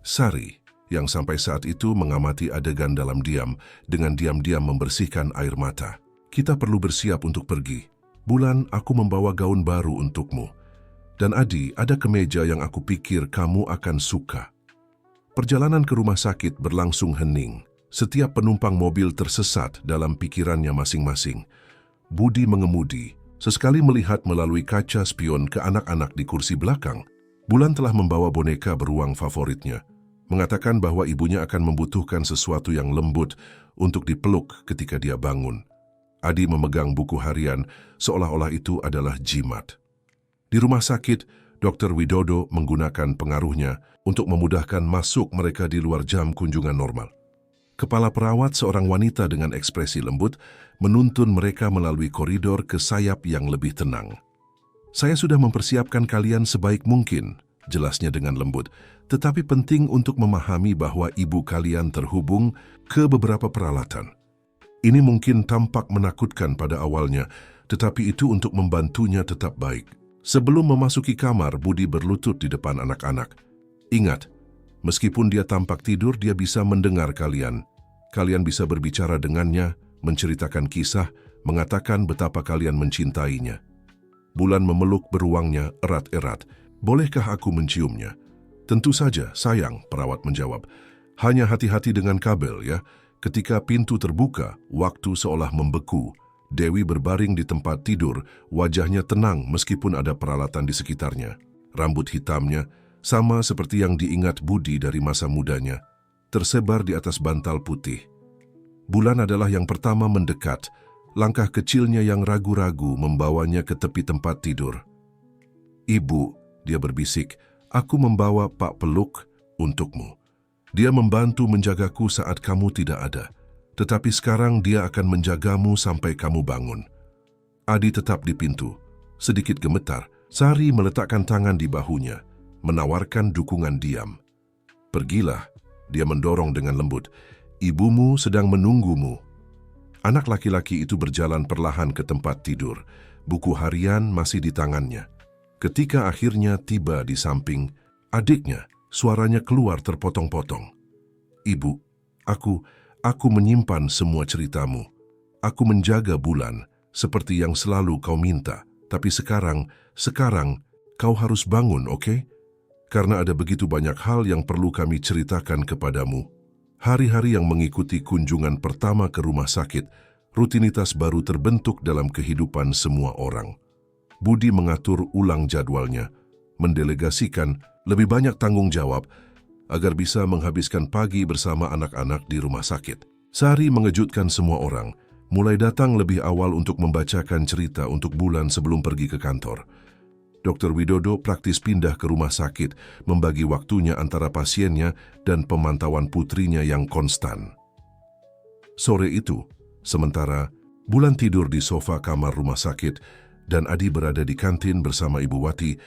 Sari, yang sampai saat itu mengamati adegan dalam diam, dengan diam-diam membersihkan air mata. Kita perlu bersiap untuk pergi. Bulan, aku membawa gaun baru untukmu. Dan Adi, ada kemeja yang aku pikir kamu akan suka. Perjalanan ke rumah sakit berlangsung hening. Setiap penumpang mobil tersesat dalam pikirannya masing-masing. Budi mengemudi, sesekali melihat melalui kaca spion ke anak-anak di kursi belakang. Bulan telah membawa boneka beruang favoritnya, mengatakan bahwa ibunya akan membutuhkan sesuatu yang lembut untuk dipeluk ketika dia bangun. Adi memegang buku harian seolah-olah itu adalah jimat. Di rumah sakit, Dr. Widodo menggunakan pengaruhnya untuk memudahkan masuk mereka di luar jam kunjungan normal. Kepala perawat, seorang wanita dengan ekspresi lembut, menuntun mereka melalui koridor ke sayap yang lebih tenang. Saya sudah mempersiapkan kalian sebaik mungkin, jelasnya dengan lembut. Tetapi penting untuk memahami bahwa ibu kalian terhubung ke beberapa peralatan. Ini mungkin tampak menakutkan pada awalnya, tetapi itu untuk membantunya tetap baik. Sebelum memasuki kamar, Budi berlutut di depan anak-anak. Ingat, meskipun dia tampak tidur, dia bisa mendengar kalian. Kalian bisa berbicara dengannya, menceritakan kisah, mengatakan betapa kalian mencintainya. Bulan memeluk beruangnya erat-erat. Bolehkah aku menciumnya? Tentu saja, sayang, perawat menjawab. Hanya hati-hati dengan kabel ya. Ketika pintu terbuka, waktu seolah membeku. Dewi berbaring di tempat tidur, wajahnya tenang meskipun ada peralatan di sekitarnya. Rambut hitamnya, sama seperti yang diingat Budi dari masa mudanya, tersebar di atas bantal putih. Bulan adalah yang pertama mendekat. Langkah kecilnya yang ragu-ragu membawanya ke tepi tempat tidur. "Ibu," dia berbisik, "aku membawa Pak Peluk untukmu. Dia membantu menjagaku saat kamu tidak ada. Tetapi sekarang dia akan menjagamu sampai kamu bangun." Adi tetap di pintu. Sedikit gemetar, Sari meletakkan tangan di bahunya, menawarkan dukungan diam. "Pergilah," dia mendorong dengan lembut. "Ibumu sedang menunggumu." Anak laki-laki itu berjalan perlahan ke tempat tidur. Buku harian masih di tangannya. Ketika akhirnya tiba di samping, adiknya, suaranya keluar terpotong-potong. "Ibu, aku menyimpan semua ceritamu. Aku menjaga Bulan, seperti yang selalu kau minta. Tapi sekarang kau harus bangun, oke? Karena ada begitu banyak hal yang perlu kami ceritakan kepadamu." Hari-hari yang mengikuti kunjungan pertama ke rumah sakit, rutinitas baru terbentuk dalam kehidupan semua orang. Budi mengatur ulang jadwalnya, mendelegasikan lebih banyak tanggung jawab agar bisa menghabiskan pagi bersama anak-anak di rumah sakit. Sari mengejutkan semua orang, mulai datang lebih awal untuk membacakan cerita untuk Bulan sebelum pergi ke kantor. Dr. Widodo praktis pindah ke rumah sakit, membagi waktunya antara pasiennya dan pemantauan putrinya yang konstan. Sore itu, sementara Bulan tidur di sofa kamar rumah sakit dan Adi berada di kantin bersama Ibu Wati,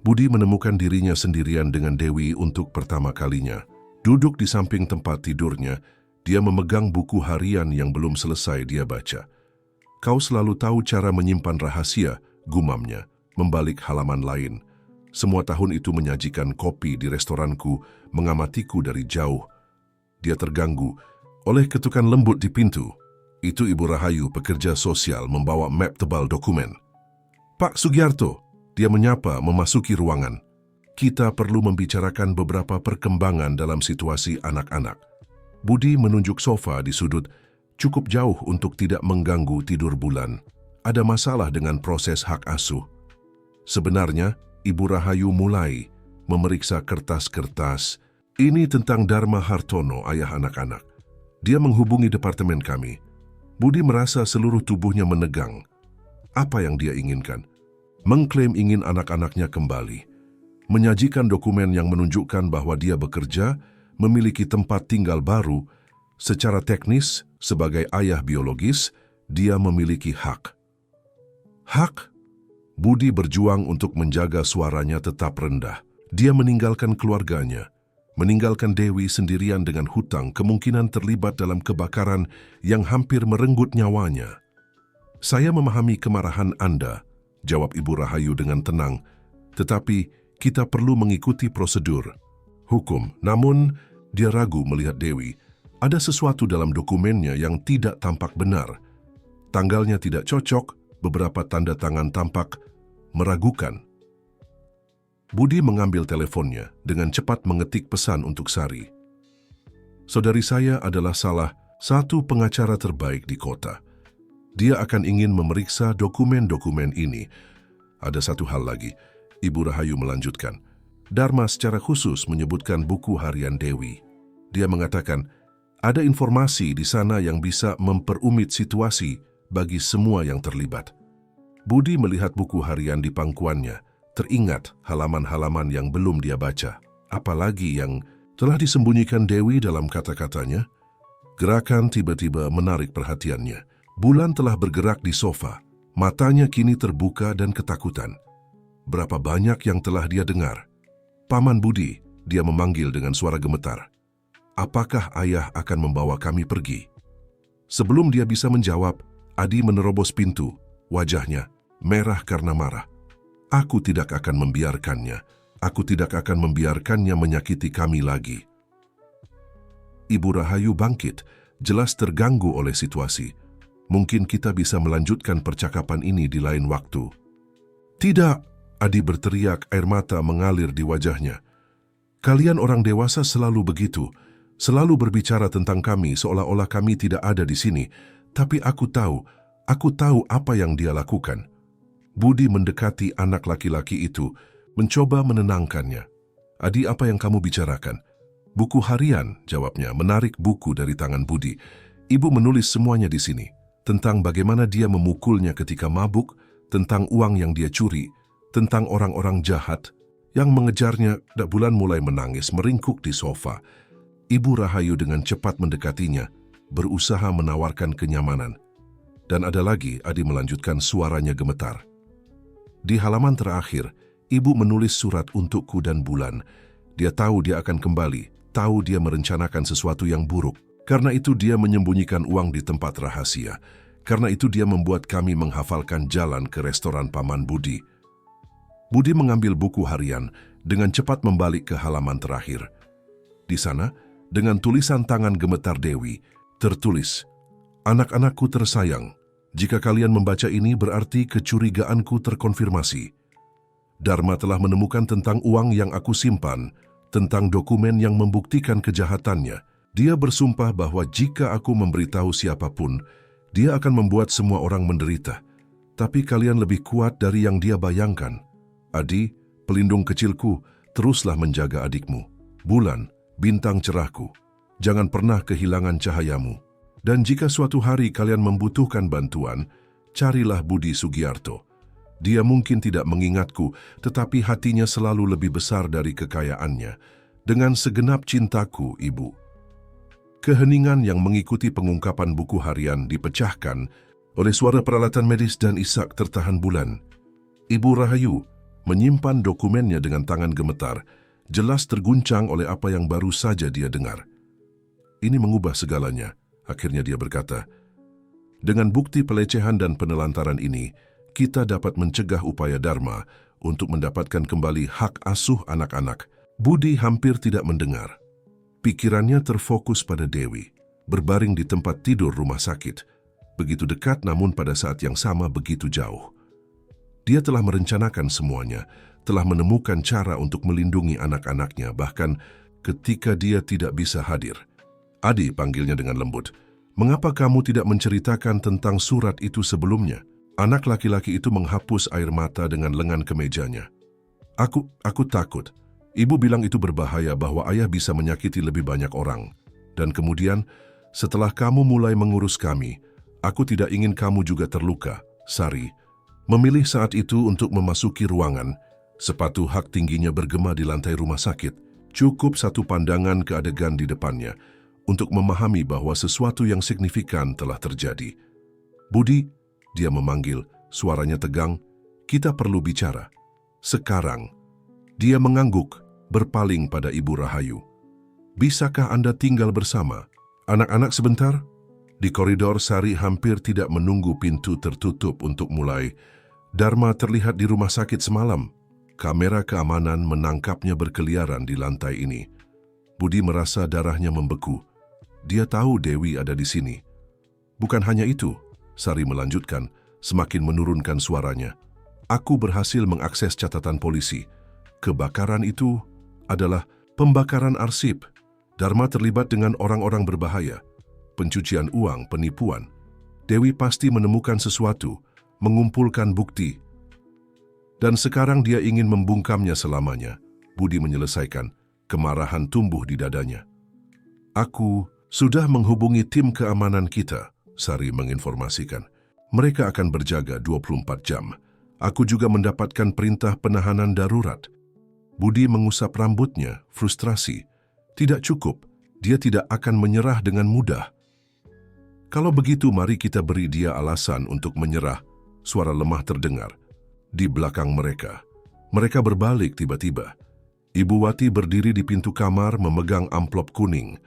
Budi menemukan dirinya sendirian dengan Dewi untuk pertama kalinya. Duduk di samping tempat tidurnya, dia memegang buku harian yang belum selesai dia baca. "Kau selalu tahu cara menyimpan rahasia," gumamnya, membalik halaman lain. "Semua tahun itu menyajikan kopi di restoranku, mengamatiku dari jauh." Dia terganggu oleh ketukan lembut di pintu. Itu Ibu Rahayu, pekerja sosial, membawa map tebal dokumen. "Pak Sugiarto," dia menyapa memasuki ruangan. "Kita perlu membicarakan beberapa perkembangan dalam situasi anak-anak." Budi menunjuk sofa di sudut, cukup jauh untuk tidak mengganggu tidur Bulan. "Ada masalah dengan proses hak asuh." Sebenarnya, Ibu Rahayu mulai memeriksa kertas-kertas. "Ini tentang Dharma Hartono, ayah anak-anak. Dia menghubungi departemen kami." Budi merasa seluruh tubuhnya menegang. Apa yang dia inginkan? Mengklaim ingin anak-anaknya kembali. Menyajikan dokumen yang menunjukkan bahwa dia bekerja, memiliki tempat tinggal baru. Secara teknis, sebagai ayah biologis, dia memiliki hak. Hak? Budi berjuang untuk menjaga suaranya tetap rendah. Dia meninggalkan keluarganya, meninggalkan Dewi sendirian dengan hutang, kemungkinan terlibat dalam kebakaran yang hampir merenggut nyawanya. "Saya memahami kemarahan Anda," jawab Ibu Rahayu dengan tenang, "tetapi kita perlu mengikuti prosedur hukum." Namun, dia ragu melihat Dewi. Ada sesuatu dalam dokumennya yang tidak tampak benar. Tanggalnya tidak cocok, beberapa tanda tangan tampak meragukan. Budi mengambil teleponnya dengan cepat mengetik pesan untuk Sari. "Saudari saya adalah salah satu pengacara terbaik di kota. Dia akan ingin memeriksa dokumen-dokumen ini. Ada satu hal lagi," Ibu Rahayu melanjutkan. "Dharma secara khusus menyebutkan buku harian Dewi. Dia mengatakan, ada informasi di sana yang bisa memperumit situasi bagi semua yang terlibat." Budi melihat buku harian di pangkuannya, teringat halaman-halaman yang belum dia baca, apalagi yang telah disembunyikan Dewi dalam kata-katanya. Gerakan tiba-tiba menarik perhatiannya. Bulan telah bergerak di sofa, matanya kini terbuka dan ketakutan. Berapa banyak yang telah dia dengar? Paman Budi, dia memanggil dengan suara gemetar. Apakah ayah akan membawa kami pergi? Sebelum dia bisa menjawab, Adi menerobos pintu, wajahnya merah karena marah. Aku tidak akan membiarkannya. Aku tidak akan membiarkannya menyakiti kami lagi. Ibu Rahayu bangkit, jelas terganggu oleh situasi. Mungkin kita bisa melanjutkan percakapan ini di lain waktu. Tidak, Adi berteriak, air mata mengalir di wajahnya. Kalian orang dewasa selalu begitu, selalu berbicara tentang kami seolah-olah kami tidak ada di sini. Tapi aku tahu apa yang dia lakukan. Budi mendekati anak laki-laki itu, mencoba menenangkannya. Adi, apa yang kamu bicarakan? Buku harian, jawabnya, menarik buku dari tangan Budi. Ibu menulis semuanya di sini. Tentang bagaimana dia memukulnya ketika mabuk, tentang uang yang dia curi, tentang orang-orang jahat yang mengejarnya. Bulan mulai menangis, meringkuk di sofa. Ibu Rahayu dengan cepat mendekatinya, berusaha menawarkan kenyamanan. Dan ada lagi, Adi melanjutkan, suaranya gemetar. Di halaman terakhir, ibu menulis surat untukku dan Bulan. Dia tahu dia akan kembali, tahu dia merencanakan sesuatu yang buruk. Karena itu dia menyembunyikan uang di tempat rahasia. Karena itu dia membuat kami menghafalkan jalan ke restoran Paman Budi. Budi mengambil buku harian dengan cepat membalik ke halaman terakhir. Di sana, dengan tulisan tangan gemetar Dewi, tertulis, "Anak-anakku tersayang, jika kalian membaca ini berarti kecurigaanku terkonfirmasi. Dharma telah menemukan tentang uang yang aku simpan, tentang dokumen yang membuktikan kejahatannya. Dia bersumpah bahwa jika aku memberitahu siapapun, dia akan membuat semua orang menderita. Tapi kalian lebih kuat dari yang dia bayangkan. Adi, pelindung kecilku, teruslah menjaga adikmu. Bulan, bintang cerahku, jangan pernah kehilangan cahayamu. Dan jika suatu hari kalian membutuhkan bantuan, carilah Budi Sugiarto. Dia mungkin tidak mengingatku, tetapi hatinya selalu lebih besar dari kekayaannya. Dengan segenap cintaku, Ibu." Keheningan yang mengikuti pengungkapan buku harian dipecahkan oleh suara peralatan medis dan isak tertahan Bulan. Ibu Rahayu menyimpan dokumennya dengan tangan gemetar, jelas terguncang oleh apa yang baru saja dia dengar. Ini mengubah segalanya. Akhirnya dia berkata, "Dengan bukti pelecehan dan penelantaran ini, kita dapat mencegah upaya Dharma untuk mendapatkan kembali hak asuh anak-anak." Budi hampir tidak mendengar. Pikirannya terfokus pada Dewi, berbaring di tempat tidur rumah sakit. Begitu dekat namun pada saat yang sama begitu jauh. Dia telah merencanakan semuanya, telah menemukan cara untuk melindungi anak-anaknya, bahkan ketika dia tidak bisa hadir. "Adi," panggilnya dengan lembut, "mengapa kamu tidak menceritakan tentang surat itu sebelumnya?" Anak laki-laki itu menghapus air mata dengan lengan kemejanya. Aku takut. Ibu bilang itu berbahaya, bahwa ayah bisa menyakiti lebih banyak orang. Dan kemudian, setelah kamu mulai mengurus kami, aku tidak ingin kamu juga terluka." Sari memilih saat itu untuk memasuki ruangan. Sepatu hak tingginya bergema di lantai rumah sakit. Cukup satu pandangan ke adegan di depannya untuk memahami bahwa sesuatu yang signifikan telah terjadi. "Budi," dia memanggil, suaranya tegang, "kita perlu bicara. Sekarang." Dia mengangguk, berpaling pada Ibu Rahayu. "Bisakah Anda tinggal bersama? Anak-anak sebentar?" Di koridor, Sari hampir tidak menunggu pintu tertutup untuk mulai. Dharma terlihat di rumah sakit semalam. Kamera keamanan menangkapnya berkeliaran di lantai ini. Budi merasa darahnya membeku. Dia tahu Dewi ada di sini. "Bukan hanya itu," Sari melanjutkan, semakin menurunkan suaranya. "Aku berhasil mengakses catatan polisi. Kebakaran itu adalah pembakaran arsip. Dharma terlibat dengan orang-orang berbahaya. Pencucian uang, penipuan. Dewi pasti menemukan sesuatu, mengumpulkan bukti. Dan sekarang dia ingin membungkamnya selamanya." Budi menyelesaikan. Kemarahan tumbuh di dadanya. "Aku sudah menghubungi tim keamanan kita," Sari menginformasikan. "Mereka akan berjaga 24 jam. Aku juga mendapatkan perintah penahanan darurat." Budi mengusap rambutnya, frustrasi. Tidak cukup, dia tidak akan menyerah dengan mudah. "Kalau begitu, mari kita beri dia alasan untuk menyerah." Suara lemah terdengar di belakang mereka. Mereka berbalik tiba-tiba. Ibu Wati berdiri di pintu kamar memegang amplop kuning.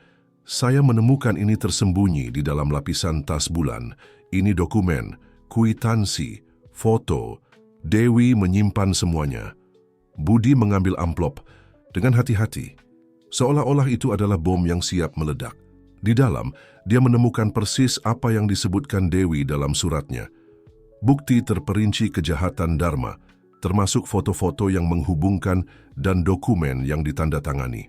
Saya menemukan ini tersembunyi di dalam lapisan tas bulan. Ini dokumen, kwitansi, foto. Dewi menyimpan semuanya. Budi mengambil amplop dengan hati-hati, seolah-olah itu adalah bom yang siap meledak. Di dalam, dia menemukan persis apa yang disebutkan Dewi dalam suratnya. Bukti terperinci kejahatan Dharma, termasuk foto-foto yang menghubungkan dan dokumen yang ditandatangani.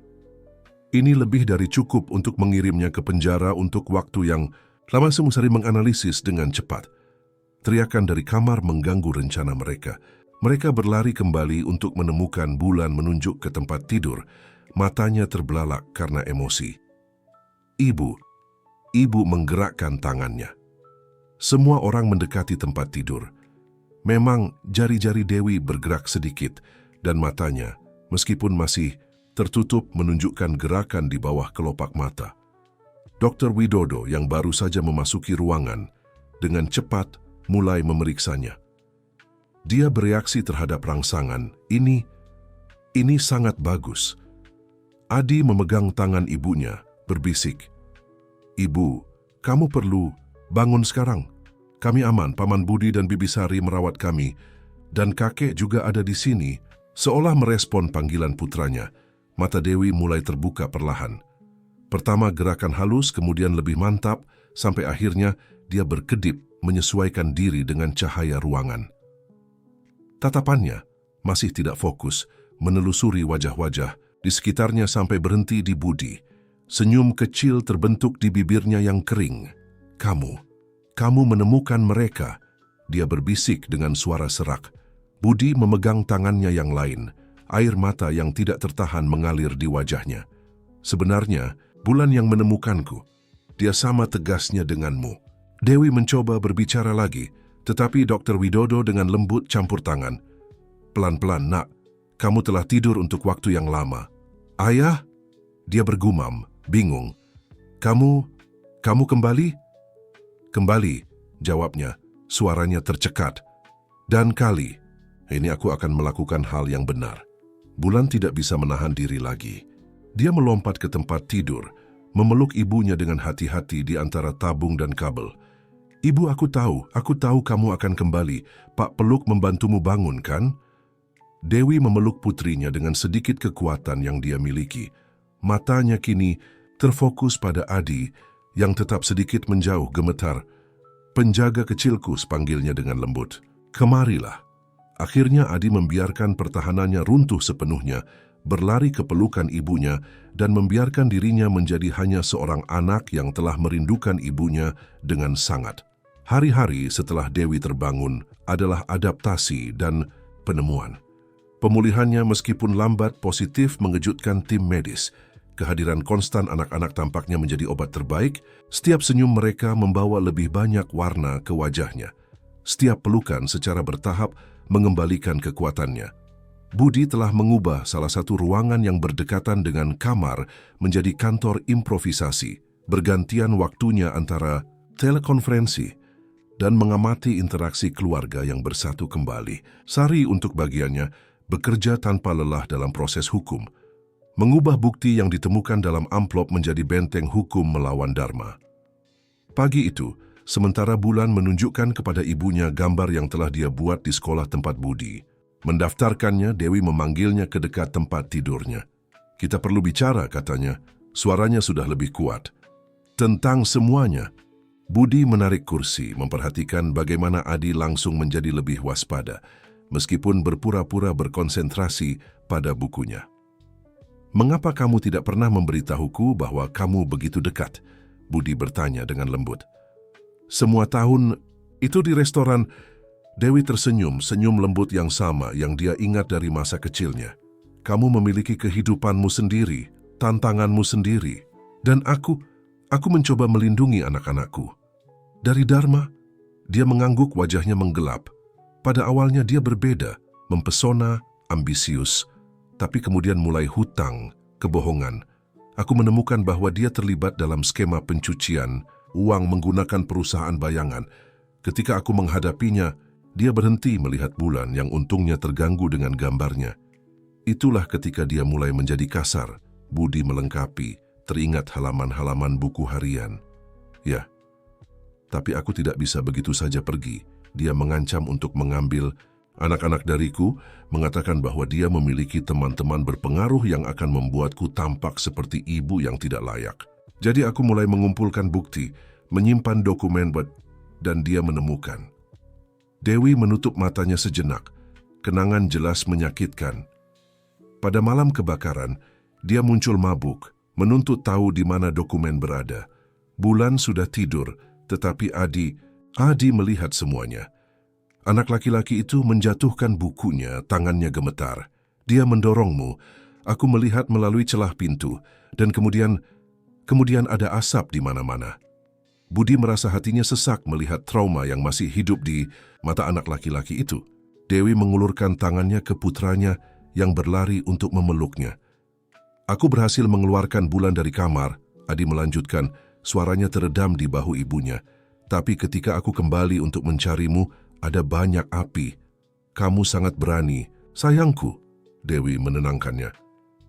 Ini lebih dari cukup untuk mengirimnya ke penjara untuk waktu yang lama. Semusari menganalisis dengan cepat. Teriakan dari kamar mengganggu rencana mereka. Mereka berlari kembali untuk menemukan Bulan menunjuk ke tempat tidur. Matanya terbelalak karena emosi. Ibu menggerakkan tangannya. Semua orang mendekati tempat tidur. Memang jari-jari Dewi bergerak sedikit dan matanya, meskipun masih tertutup, menunjukkan gerakan di bawah kelopak mata. Dr. Widodo yang baru saja memasuki ruangan dengan cepat mulai memeriksanya. Dia bereaksi terhadap rangsangan. Ini sangat bagus. Adi memegang tangan ibunya, berbisik. Ibu, kamu perlu bangun sekarang. Kami aman, Paman Budi dan Bibi Sari merawat kami, dan kakek juga ada di sini. Seolah merespon panggilan putranya, mata Dewi mulai terbuka perlahan. Pertama gerakan halus, kemudian lebih mantap, sampai akhirnya dia berkedip menyesuaikan diri dengan cahaya ruangan. Tatapannya masih tidak fokus, menelusuri wajah-wajah di sekitarnya sampai berhenti di Budi. Senyum kecil terbentuk di bibirnya yang kering. Kamu menemukan mereka, dia berbisik dengan suara serak. Budi memegang tangannya yang lain, air mata yang tidak tertahan mengalir di wajahnya. Sebenarnya, Bulan yang menemukanku. Dia sama tegasnya denganmu. Dewi mencoba berbicara lagi, tetapi Dr. Widodo dengan lembut campur tangan. Pelan-pelan, nak, kamu telah tidur untuk waktu yang lama. Ayah? Dia bergumam, bingung. Kamu kembali? Kembali, jawabnya, suaranya tercekat. Dan kali ini aku akan melakukan hal yang benar. Bulan tidak bisa menahan diri lagi. Dia melompat ke tempat tidur, memeluk ibunya dengan hati-hati di antara tabung dan kabel. Ibu, aku tahu kamu akan kembali. Pak peluk membantumu bangun, kan? Dewi memeluk putrinya dengan sedikit kekuatan yang dia miliki. Matanya kini terfokus pada Adi yang tetap sedikit menjauh, gemetar. Penjaga kecilku, panggilnya dengan lembut. Kemarilah. Akhirnya Adi membiarkan pertahanannya runtuh sepenuhnya, berlari ke pelukan ibunya dan membiarkan dirinya menjadi hanya seorang anak yang telah merindukan ibunya dengan sangat. Hari-hari setelah Dewi terbangun adalah adaptasi dan penemuan. Pemulihannya meskipun lambat positif mengejutkan tim medis. Kehadiran konstan anak-anak tampaknya menjadi obat terbaik. Setiap senyum mereka membawa lebih banyak warna ke wajahnya. Setiap pelukan secara bertahap mengembalikan kekuatannya. Budi telah mengubah salah satu ruangan yang berdekatan dengan kamar menjadi kantor improvisasi. Bergantian waktunya antara telekonferensi dan mengamati interaksi keluarga yang bersatu kembali. Sari untuk bagiannya bekerja tanpa lelah dalam proses hukum, mengubah bukti yang ditemukan dalam amplop menjadi benteng hukum melawan Dharma. Pagi itu, sementara Bulan menunjukkan kepada ibunya gambar yang telah dia buat di sekolah tempat Budi. Mendaftarkannya, Dewi memanggilnya ke dekat tempat tidurnya. Kita perlu bicara, katanya. Suaranya sudah lebih kuat. Tentang semuanya. Budi menarik kursi, memperhatikan bagaimana Adi langsung menjadi lebih waspada, meskipun berpura-pura berkonsentrasi pada bukunya. Mengapa kamu tidak pernah memberitahuku bahwa kamu begitu dekat? Budi bertanya dengan lembut. Semua tahun itu di restoran. Dewi tersenyum, senyum lembut yang sama yang dia ingat dari masa kecilnya. Kamu memiliki kehidupanmu sendiri, tantanganmu sendiri. Dan aku mencoba melindungi anak-anakku. Dari Dharma, dia mengangguk, wajahnya menggelap. Pada awalnya dia berbeda, mempesona, ambisius, tapi kemudian mulai hutang, kebohongan. Aku menemukan bahwa dia terlibat dalam skema pencucian uang menggunakan perusahaan bayangan. Ketika aku menghadapinya, dia berhenti melihat Bulan yang untungnya terganggu dengan gambarnya. Itulah ketika dia mulai menjadi kasar. Budi melengkapi, teringat halaman-halaman buku harian. Ya, tapi aku tidak bisa begitu saja pergi. Dia mengancam untuk mengambil anak-anak dariku, mengatakan bahwa dia memiliki teman-teman berpengaruh yang akan membuatku tampak seperti ibu yang tidak layak. Jadi aku mulai mengumpulkan bukti, menyimpan dokumen, dan dia menemukan. Dewi menutup matanya sejenak. Kenangan jelas menyakitkan. Pada malam kebakaran, dia muncul mabuk, menuntut tahu di mana dokumen berada. Bulan sudah tidur, tetapi Adi melihat semuanya. Anak laki-laki itu menjatuhkan bukunya, tangannya gemetar. Dia mendorongmu. Aku melihat melalui celah pintu, dan kemudian ada asap di mana-mana. Budi merasa hatinya sesak melihat trauma yang masih hidup di mata anak laki-laki itu. Dewi mengulurkan tangannya ke putranya yang berlari untuk memeluknya. Aku berhasil mengeluarkan Bulan dari kamar, Adi melanjutkan, suaranya teredam di bahu ibunya. Tapi ketika aku kembali untuk mencarimu, ada banyak api. Kamu sangat berani, sayangku. Dewi menenangkannya.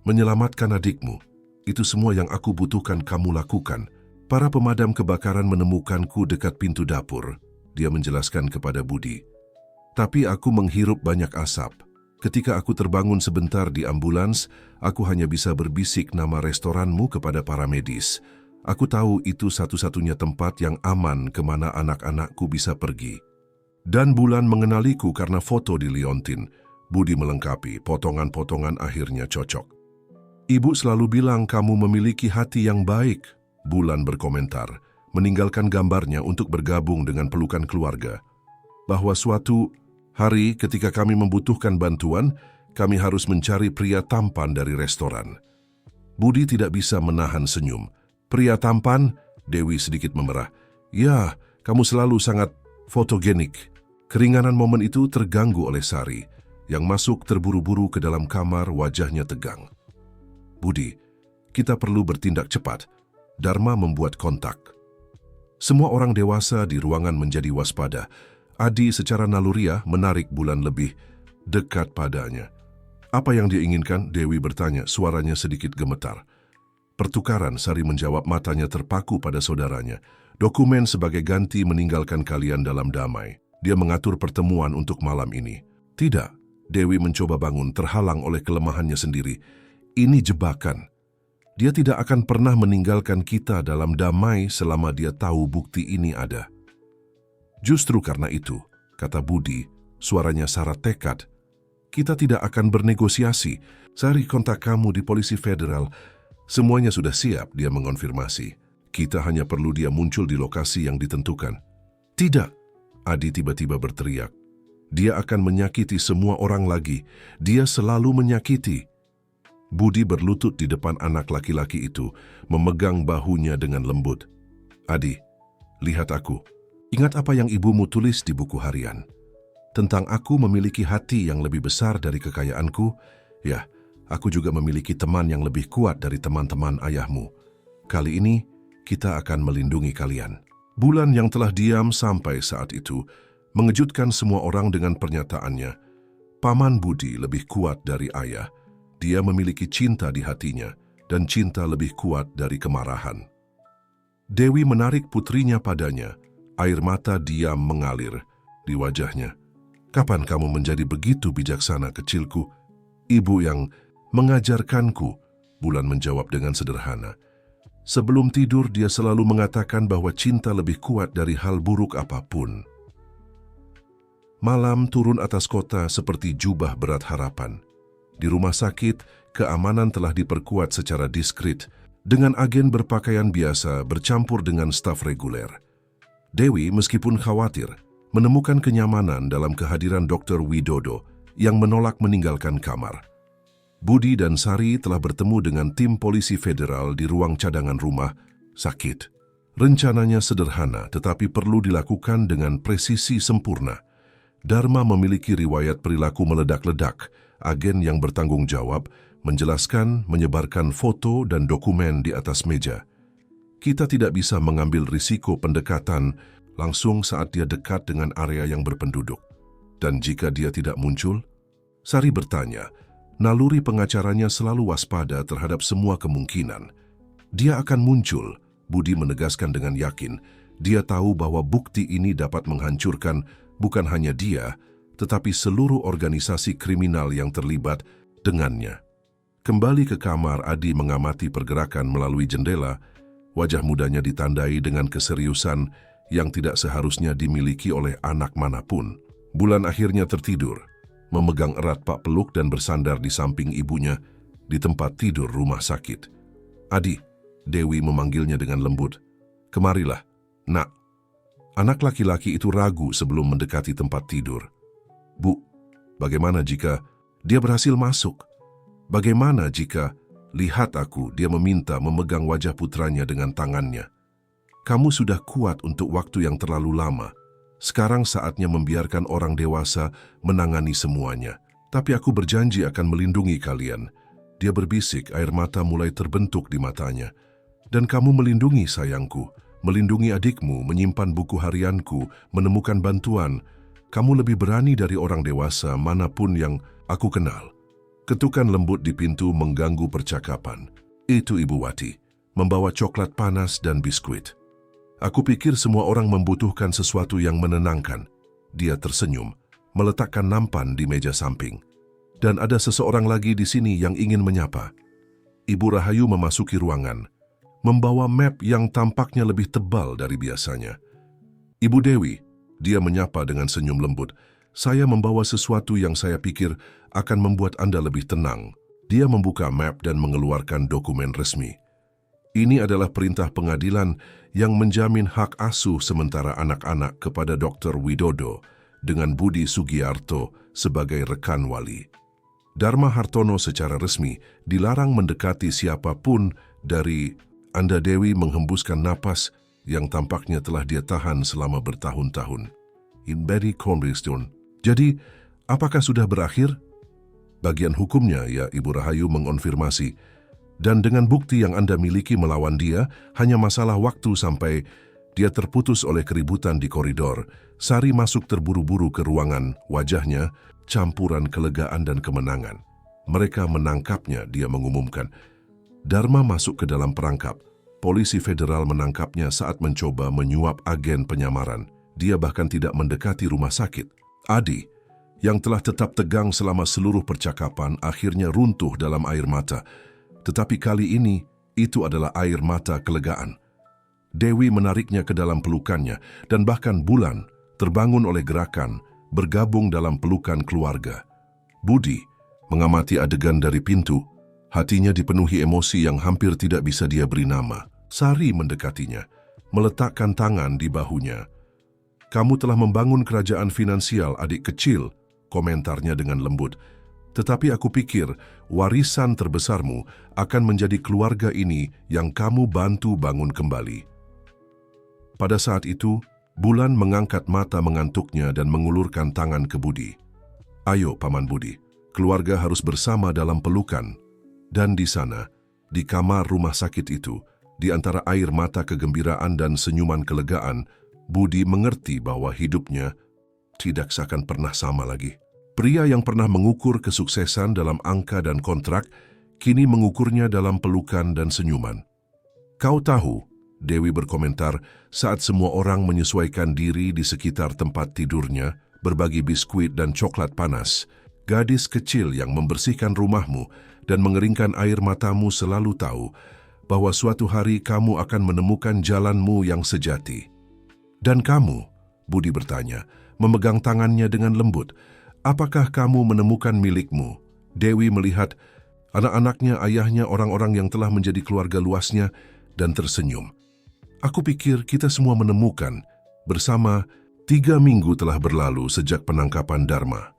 Menyelamatkan adikmu, itu semua yang aku butuhkan kamu lakukan. Para pemadam kebakaran menemukanku dekat pintu dapur. Dia menjelaskan kepada Budi. Tapi aku menghirup banyak asap. Ketika aku terbangun sebentar di ambulans, aku hanya bisa berbisik nama restoranmu kepada para medis. Aku tahu itu satu-satunya tempat yang aman kemana anak-anakku bisa pergi. Dan Bulan mengenaliku karena foto di liontin. Budi melengkapi, potongan-potongan akhirnya cocok. Ibu selalu bilang kamu memiliki hati yang baik, Bulan berkomentar, meninggalkan gambarnya untuk bergabung dengan pelukan keluarga. Bahwa suatu hari ketika kami membutuhkan bantuan, kami harus mencari pria tampan dari restoran. Budi tidak bisa menahan senyum. Pria tampan? Dewi sedikit memerah. Ya, kamu selalu sangat fotogenik. Keringanan momen itu terganggu oleh Sari, yang masuk terburu-buru ke dalam kamar, wajahnya tegang. Budi, kita perlu bertindak cepat. Dharma membuat kontak. Semua orang dewasa di ruangan menjadi waspada. Adi secara naluriah menarik Bulan lebih dekat padanya. Apa yang dia inginkan? Dewi bertanya, suaranya sedikit gemetar. Pertukaran, Sari menjawab, matanya terpaku pada saudaranya. Dokumen sebagai ganti meninggalkan kalian dalam damai. Dia mengatur pertemuan untuk malam ini. Tidak, Dewi mencoba bangun, terhalang oleh kelemahannya sendiri. Ini jebakan. Dia tidak akan pernah meninggalkan kita dalam damai selama dia tahu bukti ini ada. Justru karena itu, kata Budi, suaranya syarat tekad. Kita tidak akan bernegosiasi. Sari, kontak kamu di Polisi Federal. Semuanya sudah siap, dia mengonfirmasi. Kita hanya perlu dia muncul di lokasi yang ditentukan. Tidak, Adi tiba-tiba berteriak. Dia akan menyakiti semua orang lagi. Dia selalu menyakiti. Budi berlutut di depan anak laki-laki itu, memegang bahunya dengan lembut. Adi, lihat aku. Ingat apa yang ibumu tulis di buku harian. Tentang aku memiliki hati yang lebih besar dari kekayaanku. Ya, aku juga memiliki teman yang lebih kuat dari teman-teman ayahmu. Kali ini, kita akan melindungi kalian. Bulan yang telah diam sampai saat itu mengejutkan semua orang dengan pernyataannya. Paman Budi lebih kuat dari ayah. Dia memiliki cinta di hatinya dan cinta lebih kuat dari kemarahan. Dewi menarik putrinya padanya. Air mata diam mengalir di wajahnya. Kapan kamu menjadi begitu bijaksana, kecilku? Ibu yang mengajarkanku, Bulan menjawab dengan sederhana. Sebelum tidur, dia selalu mengatakan bahwa cinta lebih kuat dari hal buruk apapun. Malam turun atas kota seperti jubah berat harapan. Di rumah sakit, keamanan telah diperkuat secara diskret, dengan agen berpakaian biasa bercampur dengan staf reguler. Dewi, meskipun khawatir, menemukan kenyamanan dalam kehadiran Dr. Widodo yang menolak meninggalkan kamar. Budi dan Sari telah bertemu dengan tim Polisi Federal di ruang cadangan rumah sakit. Rencananya sederhana, tetapi perlu dilakukan dengan presisi sempurna. Dharma memiliki riwayat perilaku meledak-ledak. Agen yang bertanggung jawab menjelaskan, menyebarkan foto dan dokumen di atas meja. Kita tidak bisa mengambil risiko pendekatan langsung saat dia dekat dengan area yang berpenduduk. Dan jika dia tidak muncul? Sari bertanya, Naluri pengacaranya selalu waspada terhadap semua kemungkinan. Dia akan muncul, Budi menegaskan dengan yakin. Dia tahu bahwa bukti ini dapat menghancurkan bukan hanya dia, tetapi seluruh organisasi kriminal yang terlibat dengannya. Kembali ke kamar, Adi mengamati pergerakan melalui jendela. Wajah mudanya ditandai dengan keseriusan yang tidak seharusnya dimiliki oleh anak manapun. Bulan akhirnya tertidur, memegang erat pak peluk dan bersandar di samping ibunya di tempat tidur rumah sakit. "Adi," Dewi memanggilnya dengan lembut. "Kemarilah, Nak." Anak laki-laki itu ragu sebelum mendekati tempat tidur. "Bu, bagaimana jika dia berhasil masuk? Bagaimana jika, lihat aku," dia meminta memegang wajah putranya dengan tangannya. "Kamu sudah kuat untuk waktu yang terlalu lama. Sekarang saatnya membiarkan orang dewasa menangani semuanya. Tapi aku berjanji akan melindungi kalian." Dia berbisik, air mata mulai terbentuk di matanya. "Dan kamu melindungi sayangku, melindungi adikmu, menyimpan buku harianku, menemukan bantuan. Kamu lebih berani dari orang dewasa manapun yang aku kenal." Ketukan lembut di pintu mengganggu percakapan. Itu Ibu Wati, membawa coklat panas dan biskuit. "Aku pikir semua orang membutuhkan sesuatu yang menenangkan." Dia tersenyum, meletakkan nampan di meja samping. "Dan ada seseorang lagi di sini yang ingin menyapa." Ibu Rahayu memasuki ruangan, membawa map yang tampaknya lebih tebal dari biasanya. "Ibu Dewi," dia menyapa dengan senyum lembut, "saya membawa sesuatu yang saya pikir akan membuat Anda lebih tenang." Dia membuka map dan mengeluarkan dokumen resmi. "Ini adalah perintah pengadilan yang menjamin hak asuh sementara anak-anak kepada Dr. Widodo dengan Budi Sugiarto sebagai rekan wali. Dharma Hartono secara resmi dilarang mendekati siapapun dari..." Anda Dewi menghembuskan napas yang tampaknya telah dia tahan selama bertahun-tahun. "In very cornerstone." "Jadi, apakah sudah berakhir?" "Bagian hukumnya, ya," Ibu Rahayu mengonfirmasi. "Dan dengan bukti yang Anda miliki melawan dia, hanya masalah waktu sampai..." Dia terputus oleh keributan di koridor. Sari masuk terburu-buru ke ruangan, wajahnya campuran kelegaan dan kemenangan. "Mereka menangkapnya," dia mengumumkan. Dharma masuk ke dalam perangkap. Polisi federal menangkapnya saat mencoba menyuap agen penyamaran. Dia bahkan tidak mendekati rumah sakit. Adi, yang telah tetap tegang selama seluruh percakapan, akhirnya runtuh dalam air mata. Tetapi kali ini, itu adalah air mata kelegaan. Dewi menariknya ke dalam pelukannya, dan bahkan Bulan terbangun oleh gerakan, bergabung dalam pelukan keluarga. Budi mengamati adegan dari pintu. Hatinya dipenuhi emosi yang hampir tidak bisa dia beri nama. Sari mendekatinya, meletakkan tangan di bahunya. "Kamu telah membangun kerajaan finansial, adik kecil," komentarnya dengan lembut. "Tetapi aku pikir warisan terbesarmu akan menjadi keluarga ini yang kamu bantu bangun kembali." Pada saat itu, Bulan mengangkat mata mengantuknya dan mengulurkan tangan ke Budi. "Ayo, Paman Budi, keluarga harus bersama dalam pelukan." Dan di sana, di kamar rumah sakit itu, di antara air mata kegembiraan dan senyuman kelegaan, Budi mengerti bahwa hidupnya tidak seakan pernah sama lagi. Pria yang pernah mengukur kesuksesan dalam angka dan kontrak, kini mengukurnya dalam pelukan dan senyuman. "Kau tahu," Dewi berkomentar saat semua orang menyesuaikan diri di sekitar tempat tidurnya, berbagi biskuit dan coklat panas, "gadis kecil yang membersihkan rumahmu dan mengeringkan air matamu selalu tahu bahwa suatu hari kamu akan menemukan jalanmu yang sejati." "Dan kamu?" Budi bertanya, memegang tangannya dengan lembut. "Apakah kamu menemukan milikmu?" Dewi melihat anak-anaknya, ayahnya, orang-orang yang telah menjadi keluarga luasnya, dan tersenyum. "Aku pikir kita semua menemukan bersama." 3 minggu telah berlalu sejak penangkapan Dharma.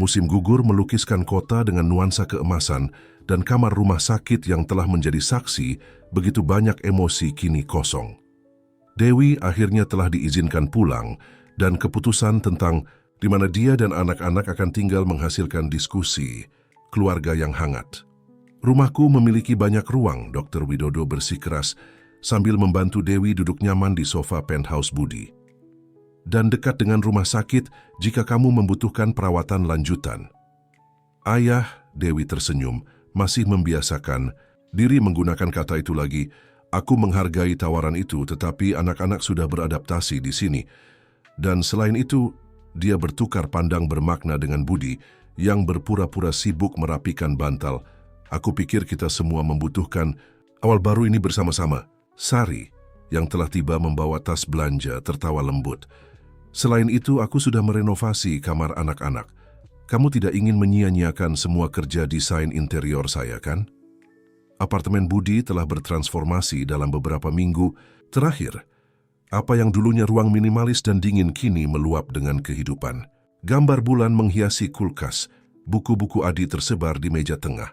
Musim gugur melukiskan kota dengan nuansa keemasan, dan kamar rumah sakit yang telah menjadi saksi begitu banyak emosi kini kosong. Dewi akhirnya telah diizinkan pulang, dan keputusan tentang di mana dia dan anak-anak akan tinggal menghasilkan diskusi keluarga yang hangat. "Rumahku memiliki banyak ruang," Dr. Widodo bersikeras sambil membantu Dewi duduk nyaman di sofa penthouse Budi. "Dan dekat dengan rumah sakit jika kamu membutuhkan perawatan lanjutan." "Ayah," Dewi tersenyum, masih membiasakan diri menggunakan kata itu lagi. Aku menghargai tawaran itu, tetapi anak-anak sudah beradaptasi di sini. Dan selain itu, dia bertukar pandang bermakna dengan Budi yang berpura-pura sibuk merapikan bantal. Aku pikir kita semua membutuhkan awal baru ini bersama-sama. Sari, yang telah tiba membawa tas belanja, tertawa lembut. Selain itu, aku sudah merenovasi kamar anak-anak. Kamu tidak ingin menyia-nyiakan semua kerja desain interior saya, kan? Apartemen Budi telah bertransformasi dalam beberapa minggu terakhir. Apa yang dulunya ruang minimalis dan dingin kini meluap dengan kehidupan. Gambar bulan menghiasi kulkas, buku-buku Adi tersebar di meja tengah.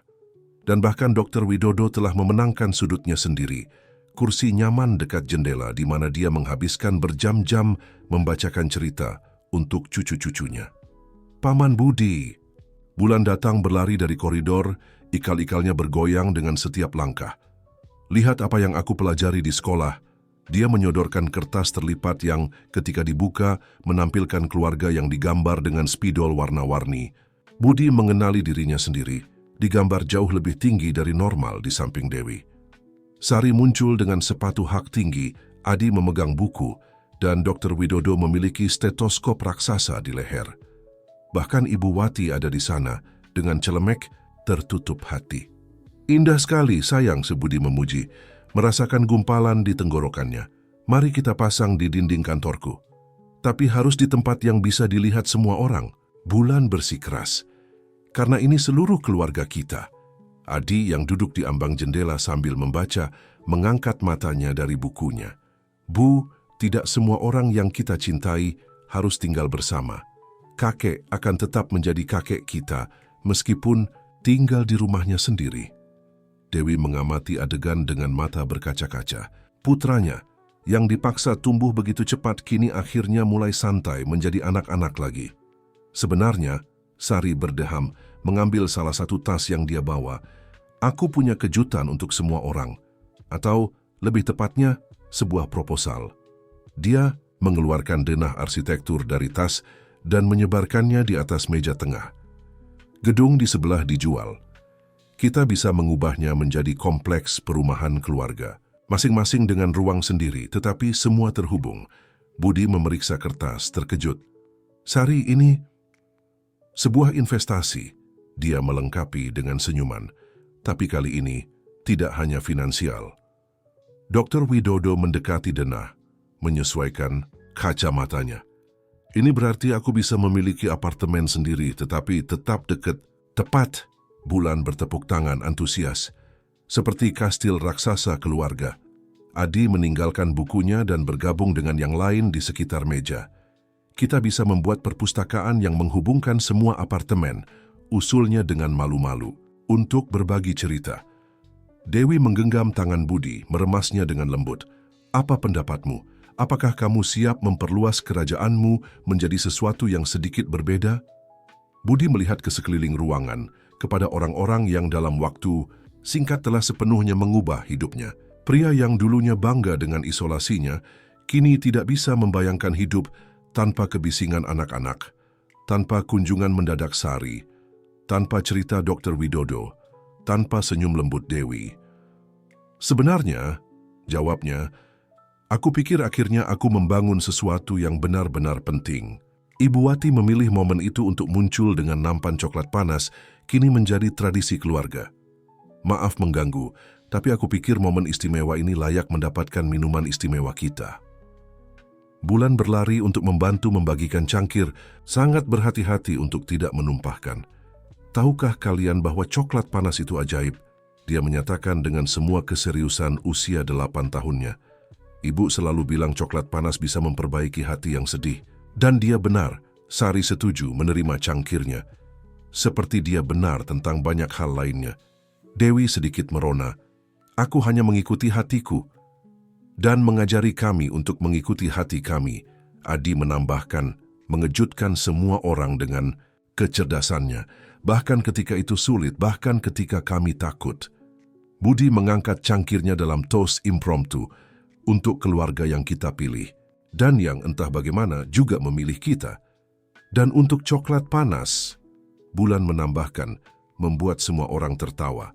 Dan bahkan Dr. Widodo telah memenangkan sudutnya sendiri, kursi nyaman dekat jendela di mana dia menghabiskan berjam-jam membacakan cerita untuk cucu-cucunya. Paman Budi. Bulan datang berlari dari koridor, ikal-ikalnya bergoyang dengan setiap langkah. Lihat apa yang aku pelajari di sekolah. Dia menyodorkan kertas terlipat yang ketika dibuka menampilkan keluarga yang digambar dengan spidol warna-warni. Budi mengenali dirinya sendiri, digambar jauh lebih tinggi dari normal di samping Dewi. Sari muncul dengan sepatu hak tinggi, Adi memegang buku, dan Dr. Widodo memiliki stetoskop raksasa di leher. Bahkan Ibu Wati ada di sana, dengan celemek, tertutup hati. Indah sekali, sayang, Sebudi memuji, merasakan gumpalan di tenggorokannya. Mari kita pasang di dinding kantorku. Tapi harus di tempat yang bisa dilihat semua orang. Bulan bersikeras. Karena ini seluruh keluarga kita. Adi yang duduk di ambang jendela sambil membaca, mengangkat matanya dari bukunya. Bu, tidak semua orang yang kita cintai harus tinggal bersama. Kakek akan tetap menjadi kakek kita, meskipun tinggal di rumahnya sendiri. Dewi mengamati adegan dengan mata berkaca-kaca. Putranya, yang dipaksa tumbuh begitu cepat, kini akhirnya mulai santai menjadi anak-anak lagi. Sebenarnya, Sari berdeham, mengambil salah satu tas yang dia bawa. Aku punya kejutan untuk semua orang. Atau, lebih tepatnya, sebuah proposal. Dia mengeluarkan denah arsitektur dari tas dan menyebarkannya di atas meja tengah. Gedung di sebelah dijual. Kita bisa mengubahnya menjadi kompleks perumahan keluarga. Masing-masing dengan ruang sendiri, tetapi semua terhubung. Budi memeriksa kertas, terkejut. Sari, ini sebuah investasi. Dia melengkapi dengan senyuman. Tapi kali ini, tidak hanya finansial. Dr. Widodo mendekati denah, menyesuaikan kacamatanya. Ini berarti aku bisa memiliki apartemen sendiri, tetapi tetap dekat. Tepat, Bulan bertepuk tangan antusias. Seperti kastil raksasa keluarga. Adi meninggalkan bukunya dan bergabung dengan yang lain di sekitar meja. Kita bisa membuat perpustakaan yang menghubungkan semua apartemen, usulnya dengan malu-malu, untuk berbagi cerita. Dewi menggenggam tangan Budi, meremasnya dengan lembut. Apa pendapatmu? Apakah kamu siap memperluas kerajaanmu menjadi sesuatu yang sedikit berbeda? Budi melihat ke sekeliling ruangan, kepada orang-orang yang dalam waktu singkat telah sepenuhnya mengubah hidupnya. Pria yang dulunya bangga dengan isolasinya, kini tidak bisa membayangkan hidup tanpa kebisingan anak-anak, tanpa kunjungan mendadak Sari, tanpa cerita Dr. Widodo, tanpa senyum lembut Dewi. Sebenarnya, jawabnya, aku pikir akhirnya aku membangun sesuatu yang benar-benar penting. Ibu Wati memilih momen itu untuk muncul dengan nampan coklat panas, kini menjadi tradisi keluarga. Maaf mengganggu, tapi aku pikir momen istimewa ini layak mendapatkan minuman istimewa kita. Bulan berlari untuk membantu membagikan cangkir, sangat berhati-hati untuk tidak menumpahkan. Tahukah kalian bahwa coklat panas itu ajaib? Dia menyatakan dengan semua keseriusan usia 8 tahunnya. Ibu selalu bilang coklat panas bisa memperbaiki hati yang sedih. Dan dia benar, Sari setuju menerima cangkirnya. Seperti dia benar tentang banyak hal lainnya. Dewi sedikit merona. Aku hanya mengikuti hatiku. Dan mengajari kami untuk mengikuti hati kami. Adi menambahkan, mengejutkan semua orang dengan kecerdasannya. Bahkan ketika itu sulit, bahkan ketika kami takut. Budi mengangkat cangkirnya dalam toast impromptu untuk keluarga yang kita pilih. Dan yang entah bagaimana juga memilih kita. Dan untuk coklat panas, Bulan menambahkan, membuat semua orang tertawa.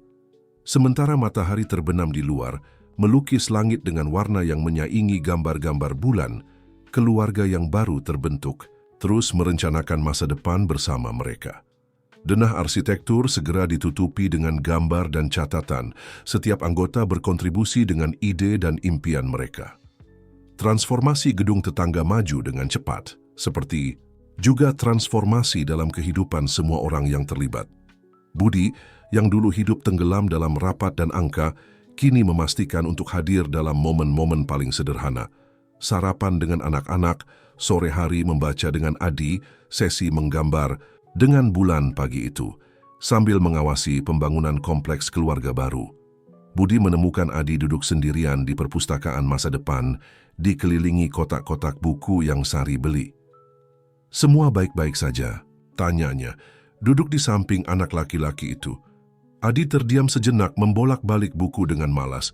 Sementara matahari terbenam di luar, melukis langit dengan warna yang menyaingi gambar-gambar bulan, keluarga yang baru terbentuk, terus merencanakan masa depan bersama mereka. Denah arsitektur segera ditutupi dengan gambar dan catatan. Setiap anggota berkontribusi dengan ide dan impian mereka. Transformasi gedung tetangga maju dengan cepat, seperti juga transformasi dalam kehidupan semua orang yang terlibat. Budi, yang dulu hidup tenggelam dalam rapat dan angka, kini memastikan untuk hadir dalam momen-momen paling sederhana. Sarapan dengan anak-anak, sore hari membaca dengan Adi, sesi menggambar dengan bulan pagi itu, sambil mengawasi pembangunan kompleks keluarga baru. Budi menemukan Adi duduk sendirian di perpustakaan masa depan, dikelilingi kotak-kotak buku yang Sari beli. "Semua baik-baik saja?" tanyanya, duduk di samping anak laki-laki itu. Adi terdiam sejenak membolak-balik buku dengan malas.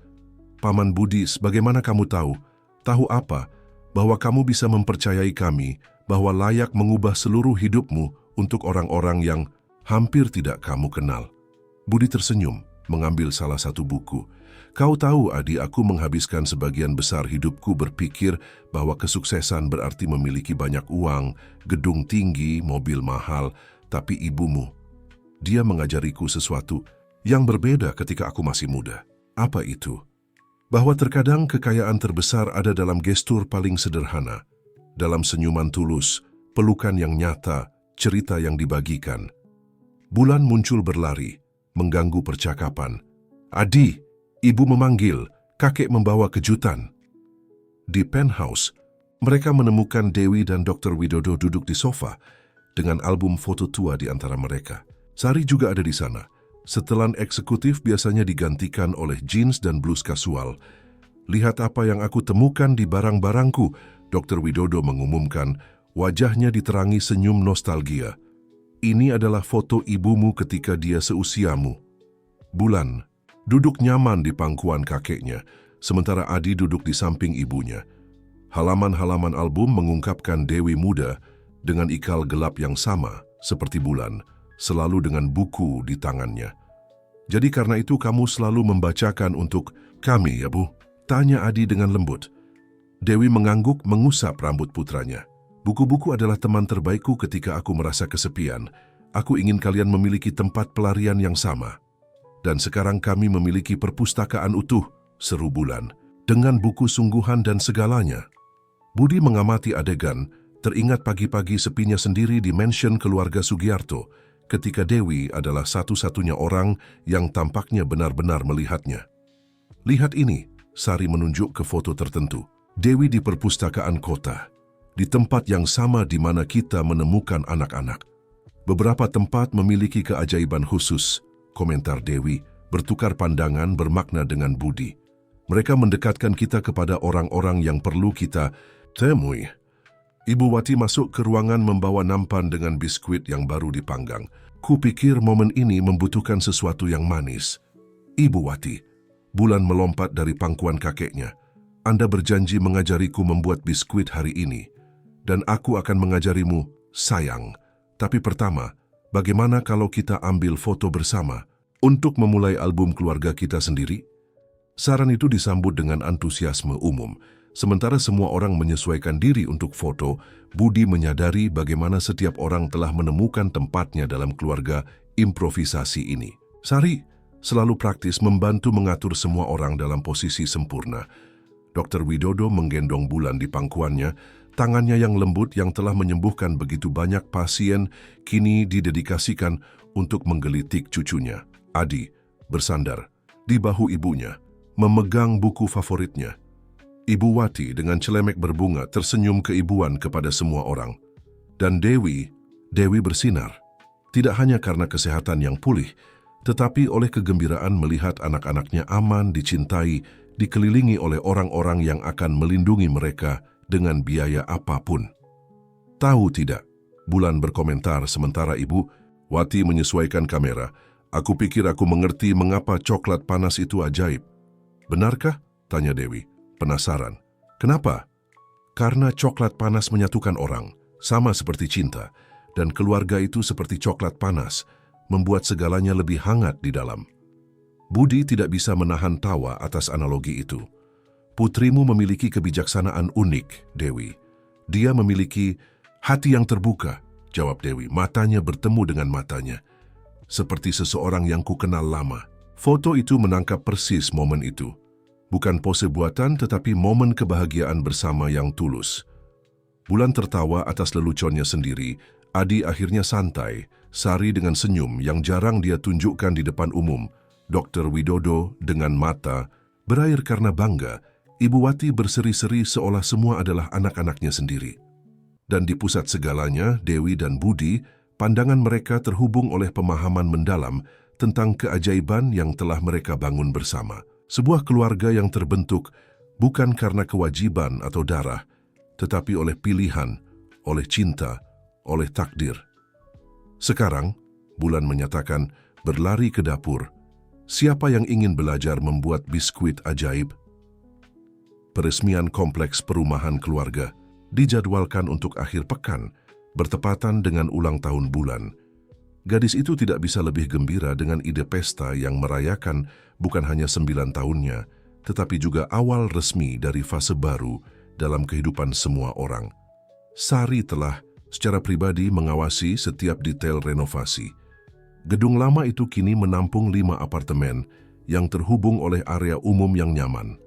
"Paman Budi, bagaimana kamu tahu? Tahu apa? Bahwa kamu bisa mempercayai kami, bahwa layak mengubah seluruh hidupmu untuk orang-orang yang hampir tidak kamu kenal." Budi tersenyum, mengambil salah satu buku. "Kau tahu, Adi, aku menghabiskan sebagian besar hidupku berpikir bahwa kesuksesan berarti memiliki banyak uang, gedung tinggi, mobil mahal, tapi ibumu, dia mengajariku sesuatu yang berbeda ketika aku masih muda." "Apa itu?" "Bahwa terkadang kekayaan terbesar ada dalam gestur paling sederhana, dalam senyuman tulus, pelukan yang nyata, cerita yang dibagikan." Bulan muncul berlari, mengganggu percakapan. "Adi, ibu memanggil," kakek membawa kejutan. Di penthouse, mereka menemukan Dewi dan Dr. Widodo duduk di sofa dengan album foto tua di antara mereka. Sari juga ada di sana. Setelan eksekutif biasanya digantikan oleh jeans dan blus kasual. "Lihat apa yang aku temukan di barang-barangku," Dr. Widodo mengumumkan, wajahnya diterangi senyum nostalgia. "Ini adalah foto ibumu ketika dia seusiamu." Bulan duduk nyaman di pangkuan kakeknya, sementara Adi duduk di samping ibunya. Halaman-halaman album mengungkapkan Dewi muda dengan ikal gelap yang sama seperti Bulan, selalu dengan buku di tangannya. "Jadi karena itu kamu selalu membacakan untuk kami, ya Bu?" tanya Adi dengan lembut. Dewi mengangguk mengusap rambut putranya. "Buku-buku adalah teman terbaikku ketika aku merasa kesepian. Aku ingin kalian memiliki tempat pelarian yang sama. Dan sekarang kami memiliki perpustakaan utuh," seru Bulan, "dengan buku sungguhan dan segalanya." Budi mengamati adegan, teringat pagi-pagi sepinya sendiri di mansion keluarga Sugiarto, ketika Dewi adalah satu-satunya orang yang tampaknya benar-benar melihatnya. "Lihat ini," Sari menunjuk ke foto tertentu. Dewi di perpustakaan kota, di tempat yang sama di mana kita menemukan anak-anak. "Beberapa tempat memiliki keajaiban khusus," komentar Dewi, bertukar pandangan bermakna dengan Budi. "Mereka mendekatkan kita kepada orang-orang yang perlu kita temui." Ibu Wati masuk ke ruangan membawa nampan dengan biskuit yang baru dipanggang. "Kupikir momen ini membutuhkan sesuatu yang manis." "Ibu Wati," Bulan melompat dari pangkuan kakeknya, "Anda berjanji mengajariku membuat biskuit hari ini. Dan aku akan mengajarimu, sayang. Tapi pertama, bagaimana kalau kita ambil foto bersama untuk memulai album keluarga kita sendiri?" Saran itu disambut dengan antusiasme umum. Sementara semua orang menyesuaikan diri untuk foto, Budi menyadari bagaimana setiap orang telah menemukan tempatnya dalam keluarga improvisasi ini. Sari selalu praktis membantu mengatur semua orang dalam posisi sempurna. Dr. Widodo menggendong Bulan di pangkuannya, tangannya yang lembut yang telah menyembuhkan begitu banyak pasien kini didedikasikan untuk menggelitik cucunya. Adi bersandar di bahu ibunya, memegang buku favoritnya. Ibu Wati dengan celemek berbunga tersenyum keibuan kepada semua orang. Dan Dewi bersinar. Tidak hanya karena kesehatan yang pulih, tetapi oleh kegembiraan melihat anak-anaknya aman, dicintai, dikelilingi oleh orang-orang yang akan melindungi mereka dengan biaya apapun. "Tahu tidak?" Bulan berkomentar sementara Ibu Wati menyesuaikan kamera. "Aku pikir aku mengerti mengapa coklat panas itu ajaib." "Benarkah?" tanya Dewi, penasaran. "Kenapa?" "Karena coklat panas menyatukan orang, sama seperti cinta, dan keluarga itu seperti coklat panas, membuat segalanya lebih hangat di dalam. Budi tidak bisa menahan tawa atas analogi itu. Putrimu memiliki kebijaksanaan unik, Dewi. Dia memiliki hati yang terbuka, jawab Dewi. Matanya bertemu dengan matanya, seperti seseorang yang kukenal lama. Foto itu menangkap persis momen itu. Bukan pose buatan, tetapi momen kebahagiaan bersama yang tulus. Bulan tertawa atas leluconnya sendiri. Adi akhirnya santai, Sari dengan senyum yang jarang dia tunjukkan di depan umum. Dr. Widodo dengan mata berair karena bangga. Ibu Wati berseri-seri seolah semua adalah anak-anaknya sendiri. Dan di pusat segalanya, Dewi dan Budi, pandangan mereka terhubung oleh pemahaman mendalam tentang keajaiban yang telah mereka bangun bersama. Sebuah keluarga yang terbentuk bukan karena kewajiban atau darah, tetapi oleh pilihan, oleh cinta, oleh takdir. Sekarang, Bulan menyatakan berlari ke dapur. Siapa yang ingin belajar membuat biskuit ajaib? Peresmian kompleks perumahan keluarga dijadwalkan untuk akhir pekan, bertepatan dengan ulang tahun Bulan. Gadis itu tidak bisa lebih gembira dengan ide pesta yang merayakan bukan hanya 9 tahunnya, tetapi juga awal resmi dari fase baru dalam kehidupan semua orang. Sari telah secara pribadi mengawasi setiap detail renovasi. Gedung lama itu kini menampung 5 apartemen yang terhubung oleh area umum yang nyaman.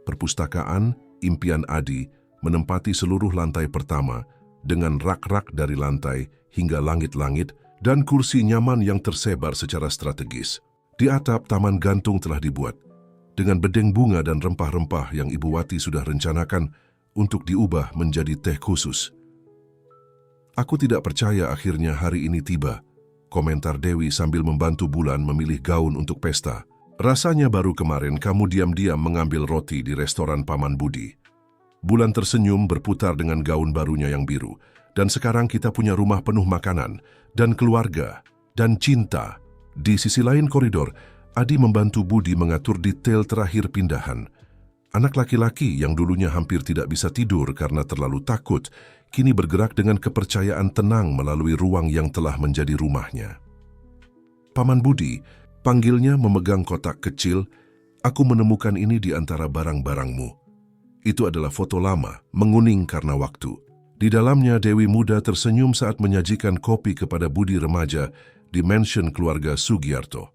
Perpustakaan impian Adi menempati seluruh lantai pertama dengan rak-rak dari lantai hingga langit-langit dan kursi nyaman yang tersebar secara strategis. Di atap, taman gantung telah dibuat dengan bedeng bunga dan rempah-rempah yang Ibu Wati sudah rencanakan untuk diubah menjadi teh khusus. Aku tidak percaya akhirnya hari ini tiba, komentar Dewi sambil membantu Bulan memilih gaun untuk pesta. Rasanya baru kemarin kamu diam-diam mengambil roti di restoran Paman Budi. Bulan tersenyum berputar dengan gaun barunya yang biru. Dan sekarang kita punya rumah penuh makanan, dan keluarga, dan cinta. Di sisi lain koridor, Adi membantu Budi mengatur detail terakhir pindahan. Anak laki-laki yang dulunya hampir tidak bisa tidur karena terlalu takut, kini bergerak dengan kepercayaan tenang melalui ruang yang telah menjadi rumahnya. Paman Budi, panggilnya memegang kotak kecil, aku menemukan ini di antara barang-barangmu. Itu adalah foto lama, menguning karena waktu. Di dalamnya Dewi muda tersenyum saat menyajikan kopi kepada Budi remaja di mansion keluarga Sugiarto.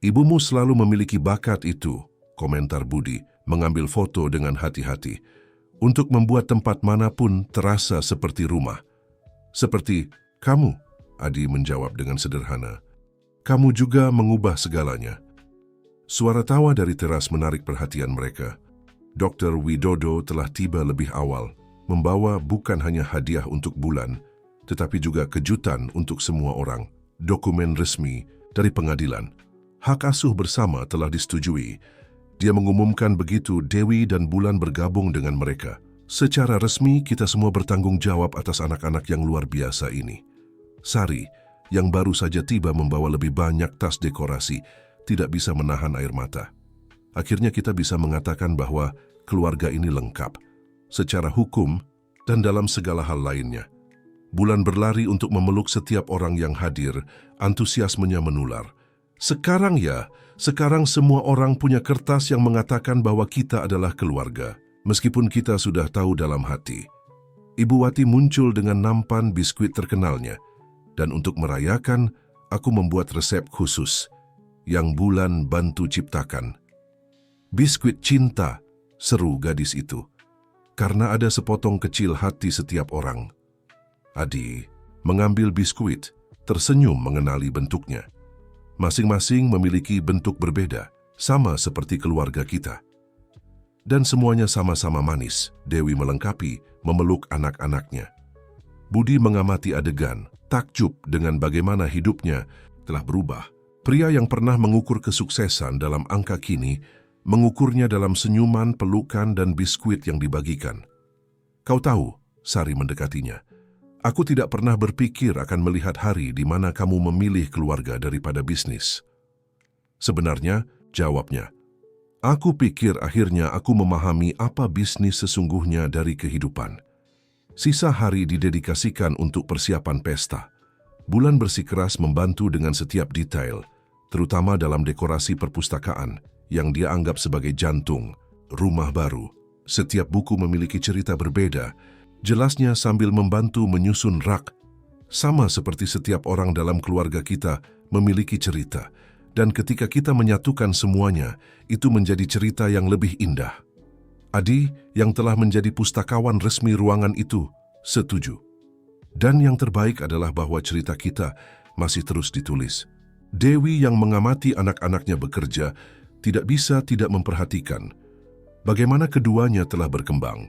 Ibumu selalu memiliki bakat itu, komentar Budi, mengambil foto dengan hati-hati, untuk membuat tempat manapun terasa seperti rumah. Seperti kamu, Adi menjawab dengan sederhana. Kamu juga mengubah segalanya. Suara tawa dari teras menarik perhatian mereka. Dr. Widodo telah tiba lebih awal, membawa bukan hanya hadiah untuk Bulan, tetapi juga kejutan untuk semua orang. Dokumen resmi dari pengadilan. Hak asuh bersama telah disetujui. Dia mengumumkan begitu Dewi dan Bulan bergabung dengan mereka. Secara resmi kita semua bertanggung jawab atas anak-anak yang luar biasa ini. Sari, yang baru saja tiba membawa lebih banyak tas dekorasi, tidak bisa menahan air mata. Akhirnya kita bisa mengatakan bahwa keluarga ini lengkap, secara hukum dan dalam segala hal lainnya. Bulan berlari untuk memeluk setiap orang yang hadir, antusiasmenya menular. Sekarang semua orang punya kertas yang mengatakan bahwa kita adalah keluarga, meskipun kita sudah tahu dalam hati. Ibu Wati muncul dengan nampan biskuit terkenalnya, dan untuk merayakan, aku membuat resep khusus yang Bulan bantu ciptakan. Biskuit cinta, seru gadis itu. Karena ada sepotong kecil hati setiap orang. Adi mengambil biskuit, tersenyum mengenali bentuknya. Masing-masing memiliki bentuk berbeda, sama seperti keluarga kita. Dan semuanya sama-sama manis, Dewi melengkapi, memeluk anak-anaknya. Budi mengamati adegan, takjub dengan bagaimana hidupnya telah berubah. Pria yang pernah mengukur kesuksesan dalam angka kini, mengukurnya dalam senyuman, pelukan, dan biskuit yang dibagikan. Kau tahu, Sari mendekatinya, aku tidak pernah berpikir akan melihat hari di mana kamu memilih keluarga daripada bisnis. Sebenarnya, jawabnya, aku pikir akhirnya aku memahami apa bisnis sesungguhnya dari kehidupan. Sisa hari didedikasikan untuk persiapan pesta. Bulan bersikeras membantu dengan setiap detail, terutama dalam dekorasi perpustakaan yang dia anggap sebagai jantung rumah baru. Setiap buku memiliki cerita berbeda, jelasnya sambil membantu menyusun rak. Sama seperti setiap orang dalam keluarga kita memiliki cerita, dan ketika kita menyatukan semuanya, itu menjadi cerita yang lebih indah. Adi, yang telah menjadi pustakawan resmi ruangan itu, setuju. Dan yang terbaik adalah bahwa cerita kita masih terus ditulis. Dewi yang mengamati anak-anaknya bekerja tidak bisa tidak memperhatikan bagaimana keduanya telah berkembang.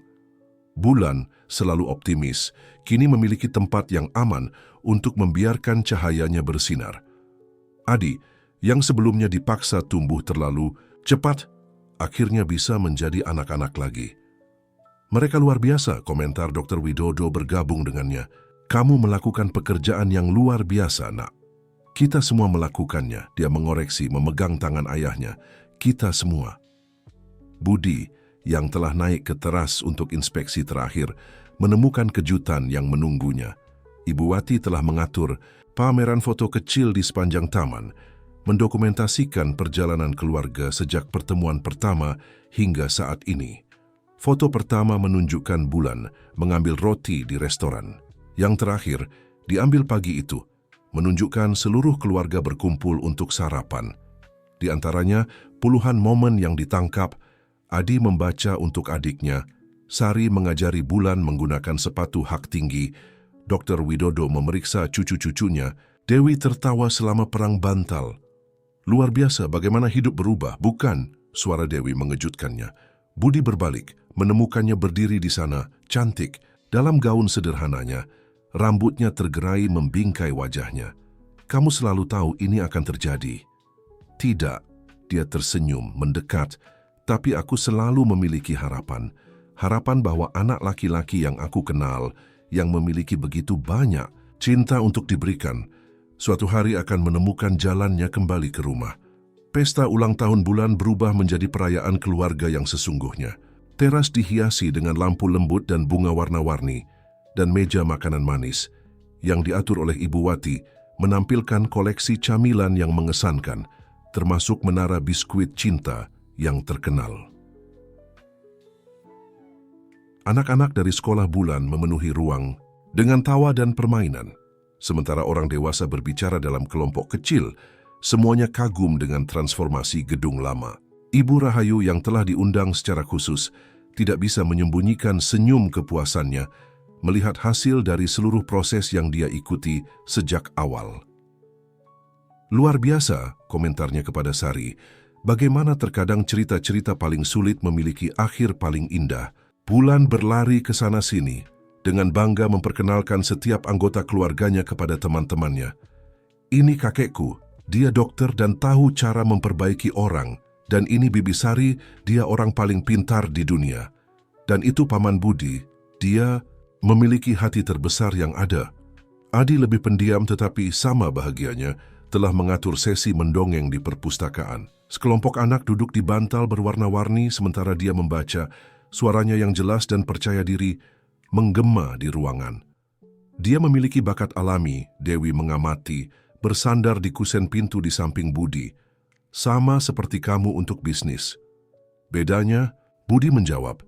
Bulan, selalu optimis, kini memiliki tempat yang aman untuk membiarkan cahayanya bersinar. Adi, yang sebelumnya dipaksa tumbuh terlalu cepat, akhirnya bisa menjadi anak-anak lagi. Mereka luar biasa, komentar Dr. Widodo bergabung dengannya. Kamu melakukan pekerjaan yang luar biasa, nak. Kita semua melakukannya, dia mengoreksi, memegang tangan ayahnya. Kita semua. Budi, yang telah naik ke teras untuk inspeksi terakhir, menemukan kejutan yang menunggunya. Ibu Wati telah mengatur pameran foto kecil di sepanjang taman, mendokumentasikan perjalanan keluarga sejak pertemuan pertama hingga saat ini. Foto pertama menunjukkan Bulan mengambil roti di restoran. Yang terakhir, diambil pagi itu, menunjukkan seluruh keluarga berkumpul untuk sarapan. Di antaranya, puluhan momen yang ditangkap. Adi membaca untuk adiknya, Sari mengajari Bulan menggunakan sepatu hak tinggi, Dr. Widodo memeriksa cucu-cucunya, Dewi tertawa selama perang bantal. Luar biasa bagaimana hidup berubah, bukan? Suara Dewi mengejutkannya. Budi berbalik, menemukannya berdiri di sana, cantik, dalam gaun sederhananya. Rambutnya tergerai membingkai wajahnya. Kamu selalu tahu ini akan terjadi. Tidak, dia tersenyum, mendekat, tapi aku selalu memiliki harapan. Harapan bahwa anak laki-laki yang aku kenal, yang memiliki begitu banyak cinta untuk diberikan, suatu hari akan menemukan jalannya kembali ke rumah. Pesta ulang tahun Bulan berubah menjadi perayaan keluarga yang sesungguhnya. Teras dihiasi dengan lampu lembut dan bunga warna-warni, dan meja makanan manis yang diatur oleh Ibu Wati menampilkan koleksi camilan yang mengesankan, termasuk menara biskuit cinta yang terkenal. Anak-anak dari sekolah Bulan memenuhi ruang dengan tawa dan permainan, sementara orang dewasa berbicara dalam kelompok kecil. Semuanya kagum dengan transformasi gedung lama. Ibu Rahayu yang telah diundang secara khusus tidak bisa menyembunyikan senyum kepuasannya melihat hasil dari seluruh proses yang dia ikuti sejak awal. Luar biasa, komentarnya kepada Sari, bagaimana terkadang cerita-cerita paling sulit memiliki akhir paling indah. Bulan berlari ke sana-sini, dengan bangga memperkenalkan setiap anggota keluarganya kepada teman-temannya. Ini kakekku, dia dokter dan tahu cara memperbaiki orang. Dan ini Bibi Sari, dia orang paling pintar di dunia. Dan itu Paman Budi, dia memiliki hati terbesar yang ada. Adi lebih pendiam tetapi sama bahagianya telah mengatur sesi mendongeng di perpustakaan. Sekelompok anak duduk di bantal berwarna-warni sementara dia membaca. Suaranya yang jelas dan percaya diri menggema di ruangan. Dia memiliki bakat alami, Dewi mengamati, bersandar di kusen pintu di samping Budi. Sama seperti kamu untuk bisnis. Bedanya, Budi menjawab,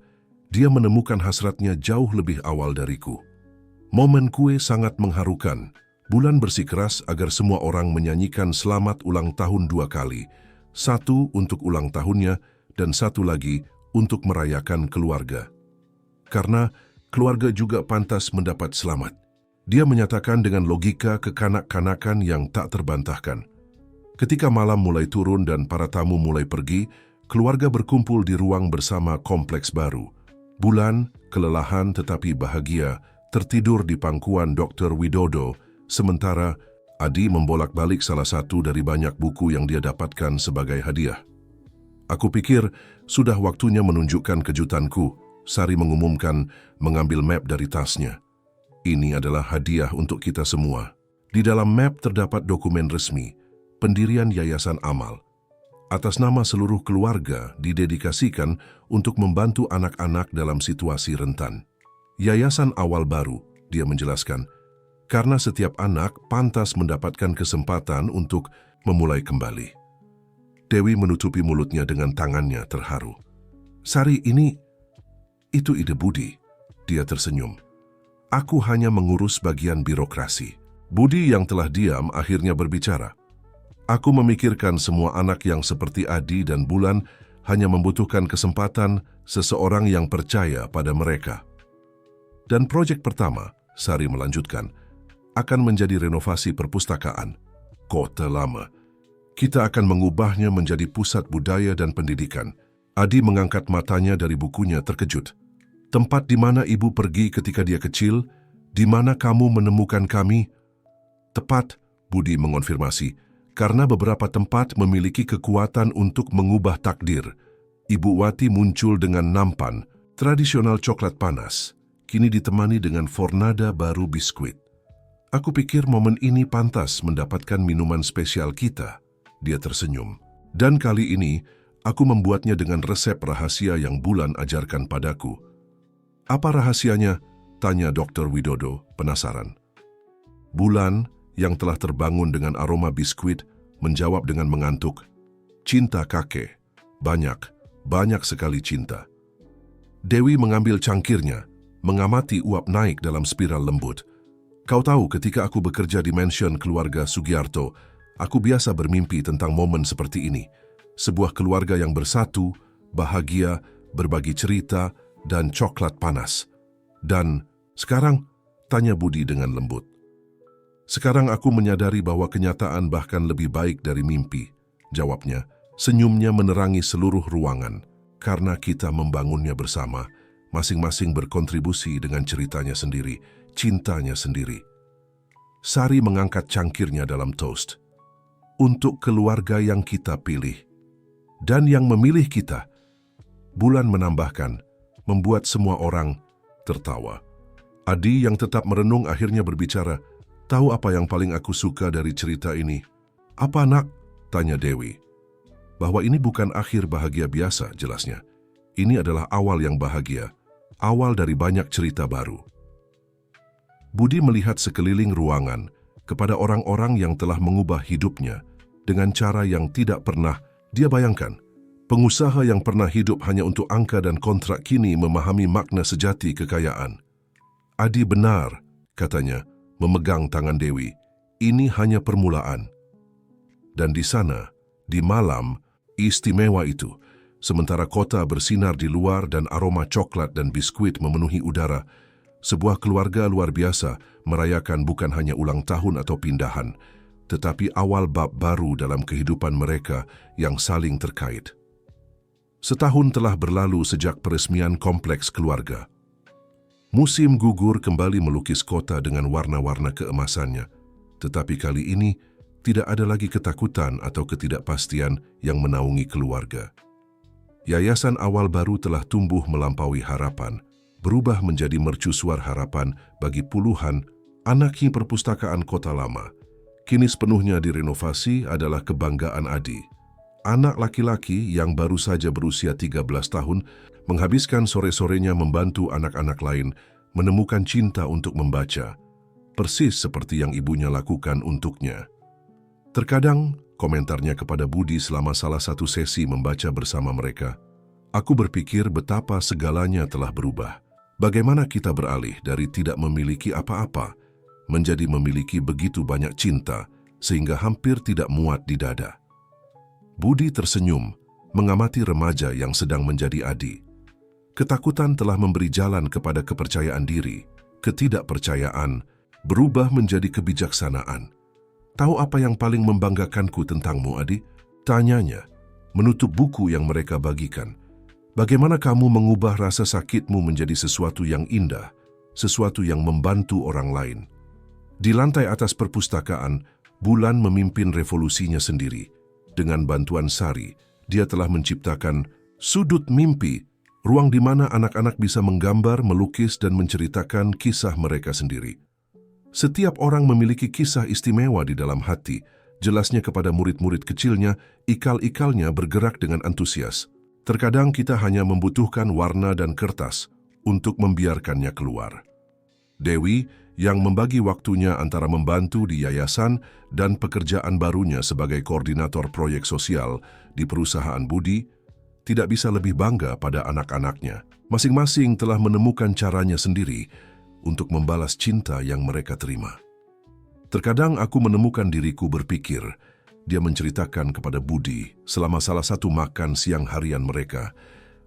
dia menemukan hasratnya jauh lebih awal dariku. Momen kue sangat mengharukan. Bulan bersikeras agar semua orang menyanyikan selamat ulang tahun 2 kali. Satu untuk ulang tahunnya dan satu lagi untuk merayakan keluarga. Karena keluarga juga pantas mendapat selamat. Dia menyatakan dengan logika kekanak-kanakan yang tak terbantahkan. Ketika malam mulai turun dan para tamu mulai pergi, keluarga berkumpul di ruang bersama kompleks baru. Bulan, kelelahan tetapi bahagia, tertidur di pangkuan Dr. Widodo, sementara Adi membolak-balik salah satu dari banyak buku yang dia dapatkan sebagai hadiah. Aku pikir sudah waktunya menunjukkan kejutanku, Sari mengumumkan mengambil map dari tasnya. Ini adalah hadiah untuk kita semua. Di dalam map terdapat dokumen resmi, pendirian Yayasan Amal. Atas nama seluruh keluarga didedikasikan untuk membantu anak-anak dalam situasi rentan. Yayasan Awal Baru, dia menjelaskan, Karena setiap anak pantas mendapatkan kesempatan untuk memulai kembali. Dewi menutupi mulutnya dengan tangannya terharu. Sari, itu ide Budi. Dia tersenyum. Aku hanya mengurus bagian birokrasi. Budi yang telah diam akhirnya berbicara. Aku memikirkan semua anak yang seperti Adi dan Bulan hanya membutuhkan kesempatan seseorang yang percaya pada mereka. Dan proyek pertama, Sari melanjutkan, akan menjadi renovasi perpustakaan Kota Lama. Kita akan mengubahnya menjadi pusat budaya dan pendidikan. Adi mengangkat matanya dari bukunya terkejut. Tempat di mana ibu pergi ketika dia kecil, di mana kamu menemukan kami? Tepat, Budi mengonfirmasi, karena beberapa tempat memiliki kekuatan untuk mengubah takdir. Ibu Wati muncul dengan nampan, tradisional coklat panas, kini ditemani dengan fornada baru biskuit. Aku pikir momen ini pantas mendapatkan minuman spesial kita. Dia tersenyum. Dan kali ini, aku membuatnya dengan resep rahasia yang Bulan ajarkan padaku. Apa rahasianya? Tanya Dr. Widodo, penasaran. Bulan, yang telah terbangun dengan aroma biskuit, menjawab dengan mengantuk. Cinta kakek. Banyak sekali cinta. Dewi mengambil cangkirnya, mengamati uap naik dalam spiral lembut. Kau tahu, ketika aku bekerja di mansion keluarga Sugiarto, aku biasa bermimpi tentang momen seperti ini. Sebuah keluarga yang bersatu, bahagia, berbagi cerita, dan coklat panas. Dan sekarang, tanya Budi dengan lembut. Sekarang aku menyadari bahwa kenyataan bahkan lebih baik dari mimpi, jawabnya. Senyumnya menerangi seluruh ruangan, karena kita membangunnya bersama, masing-masing berkontribusi dengan ceritanya sendiri, cintanya sendiri. Sari mengangkat cangkirnya dalam toast. Untuk keluarga yang kita pilih. Dan yang memilih kita. Bulan menambahkan, membuat semua orang tertawa. Adi yang tetap merenung akhirnya berbicara, tahu apa yang paling aku suka dari cerita ini? Apa, nak? Tanya Dewi. Bahwa ini bukan akhir bahagia biasa, jelasnya. Ini adalah awal yang bahagia. Awal dari banyak cerita baru. Budi melihat sekeliling ruangan kepada orang-orang yang telah mengubah hidupnya dengan cara yang tidak pernah dia bayangkan. Pengusaha yang pernah hidup hanya untuk angka dan kontrak kini memahami makna sejati kekayaan. Adi benar, katanya, memegang tangan Dewi. Ini hanya permulaan. Dan di sana, di malam istimewa itu, sementara kota bersinar di luar dan aroma coklat dan biskuit memenuhi udara, sebuah keluarga luar biasa merayakan bukan hanya ulang tahun atau pindahan, tetapi awal bab baru dalam kehidupan mereka yang saling terkait. Setahun telah berlalu sejak peresmian kompleks keluarga. Musim gugur kembali melukis kota dengan warna-warna keemasannya, tetapi kali ini tidak ada lagi ketakutan atau ketidakpastian yang menaungi keluarga. Yayasan Awal Baru telah tumbuh melampaui harapan, berubah menjadi mercusuar harapan bagi puluhan anak perpustakaan Kota Lama. Kini sepenuhnya direnovasi adalah kebanggaan Adi. Anak laki-laki yang baru saja berusia 13 tahun menghabiskan sore-sorenya membantu anak-anak lain menemukan cinta untuk membaca, persis seperti yang ibunya lakukan untuknya. Terkadang, komentarnya kepada Budi selama salah satu sesi membaca bersama mereka, aku berpikir betapa segalanya telah berubah. Bagaimana kita beralih dari tidak memiliki apa-apa, menjadi memiliki begitu banyak cinta, sehingga hampir tidak muat di dada. Budi tersenyum, mengamati remaja yang sedang menjadi Adi. Ketakutan telah memberi jalan kepada kepercayaan diri, ketidakpercayaan berubah menjadi kebijaksanaan. Tahu apa yang paling membanggakanku tentangmu, Adi? Tanyanya, menutup buku yang mereka bagikan. Bagaimana kamu mengubah rasa sakitmu menjadi sesuatu yang indah, sesuatu yang membantu orang lain. Di lantai atas perpustakaan, Bulan memimpin revolusinya sendiri. Dengan bantuan Sari, dia telah menciptakan sudut mimpi, ruang di mana anak-anak bisa menggambar, melukis, dan menceritakan kisah mereka sendiri. Setiap orang memiliki kisah istimewa di dalam hati, jelasnya kepada murid-murid kecilnya, ikal-ikalnya bergerak dengan antusias. Terkadang kita hanya membutuhkan warna dan kertas untuk membiarkannya keluar. Dewi, yang membagi waktunya antara membantu di yayasan dan pekerjaan barunya sebagai koordinator proyek sosial di perusahaan Budi, tidak bisa lebih bangga pada anak-anaknya. Masing-masing telah menemukan caranya sendiri untuk membalas cinta yang mereka terima. Terkadang aku menemukan diriku berpikir, dia menceritakan kepada Budi selama salah satu makan siang harian mereka,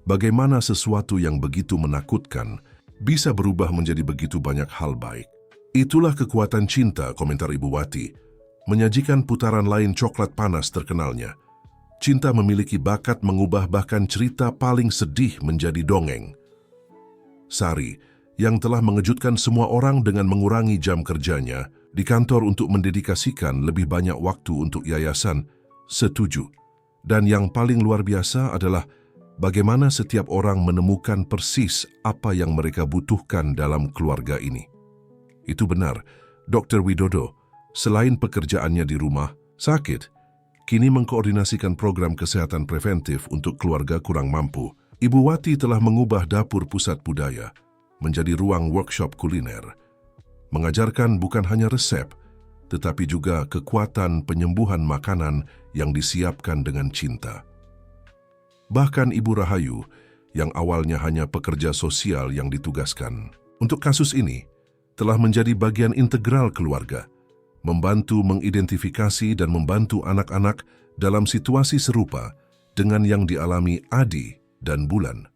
bagaimana sesuatu yang begitu menakutkan bisa berubah menjadi begitu banyak hal baik. Itulah kekuatan cinta, komentar Ibu Wati, menyajikan putaran lain Coklat Panas terkenalnya. Cinta memiliki bakat mengubah bahkan cerita paling sedih menjadi dongeng. Sari, yang telah mengejutkan semua orang dengan mengurangi jam kerjanya di kantor untuk mendedikasikan lebih banyak waktu untuk yayasan, setuju. Dan yang paling luar biasa adalah bagaimana setiap orang menemukan persis apa yang mereka butuhkan dalam keluarga ini. Itu benar, Dr. Widodo, selain pekerjaannya di rumah sakit, kini mengkoordinasikan program kesehatan preventif untuk keluarga kurang mampu. Ibu Wati telah mengubah dapur pusat budaya menjadi ruang workshop kuliner, mengajarkan bukan hanya resep, tetapi juga kekuatan penyembuhan makanan yang disiapkan dengan cinta. Bahkan Ibu Rahayu, yang awalnya hanya pekerja sosial yang ditugaskan untuk kasus ini, telah menjadi bagian integral keluarga, membantu mengidentifikasi dan membantu anak-anak dalam situasi serupa dengan yang dialami Adi dan Bulan.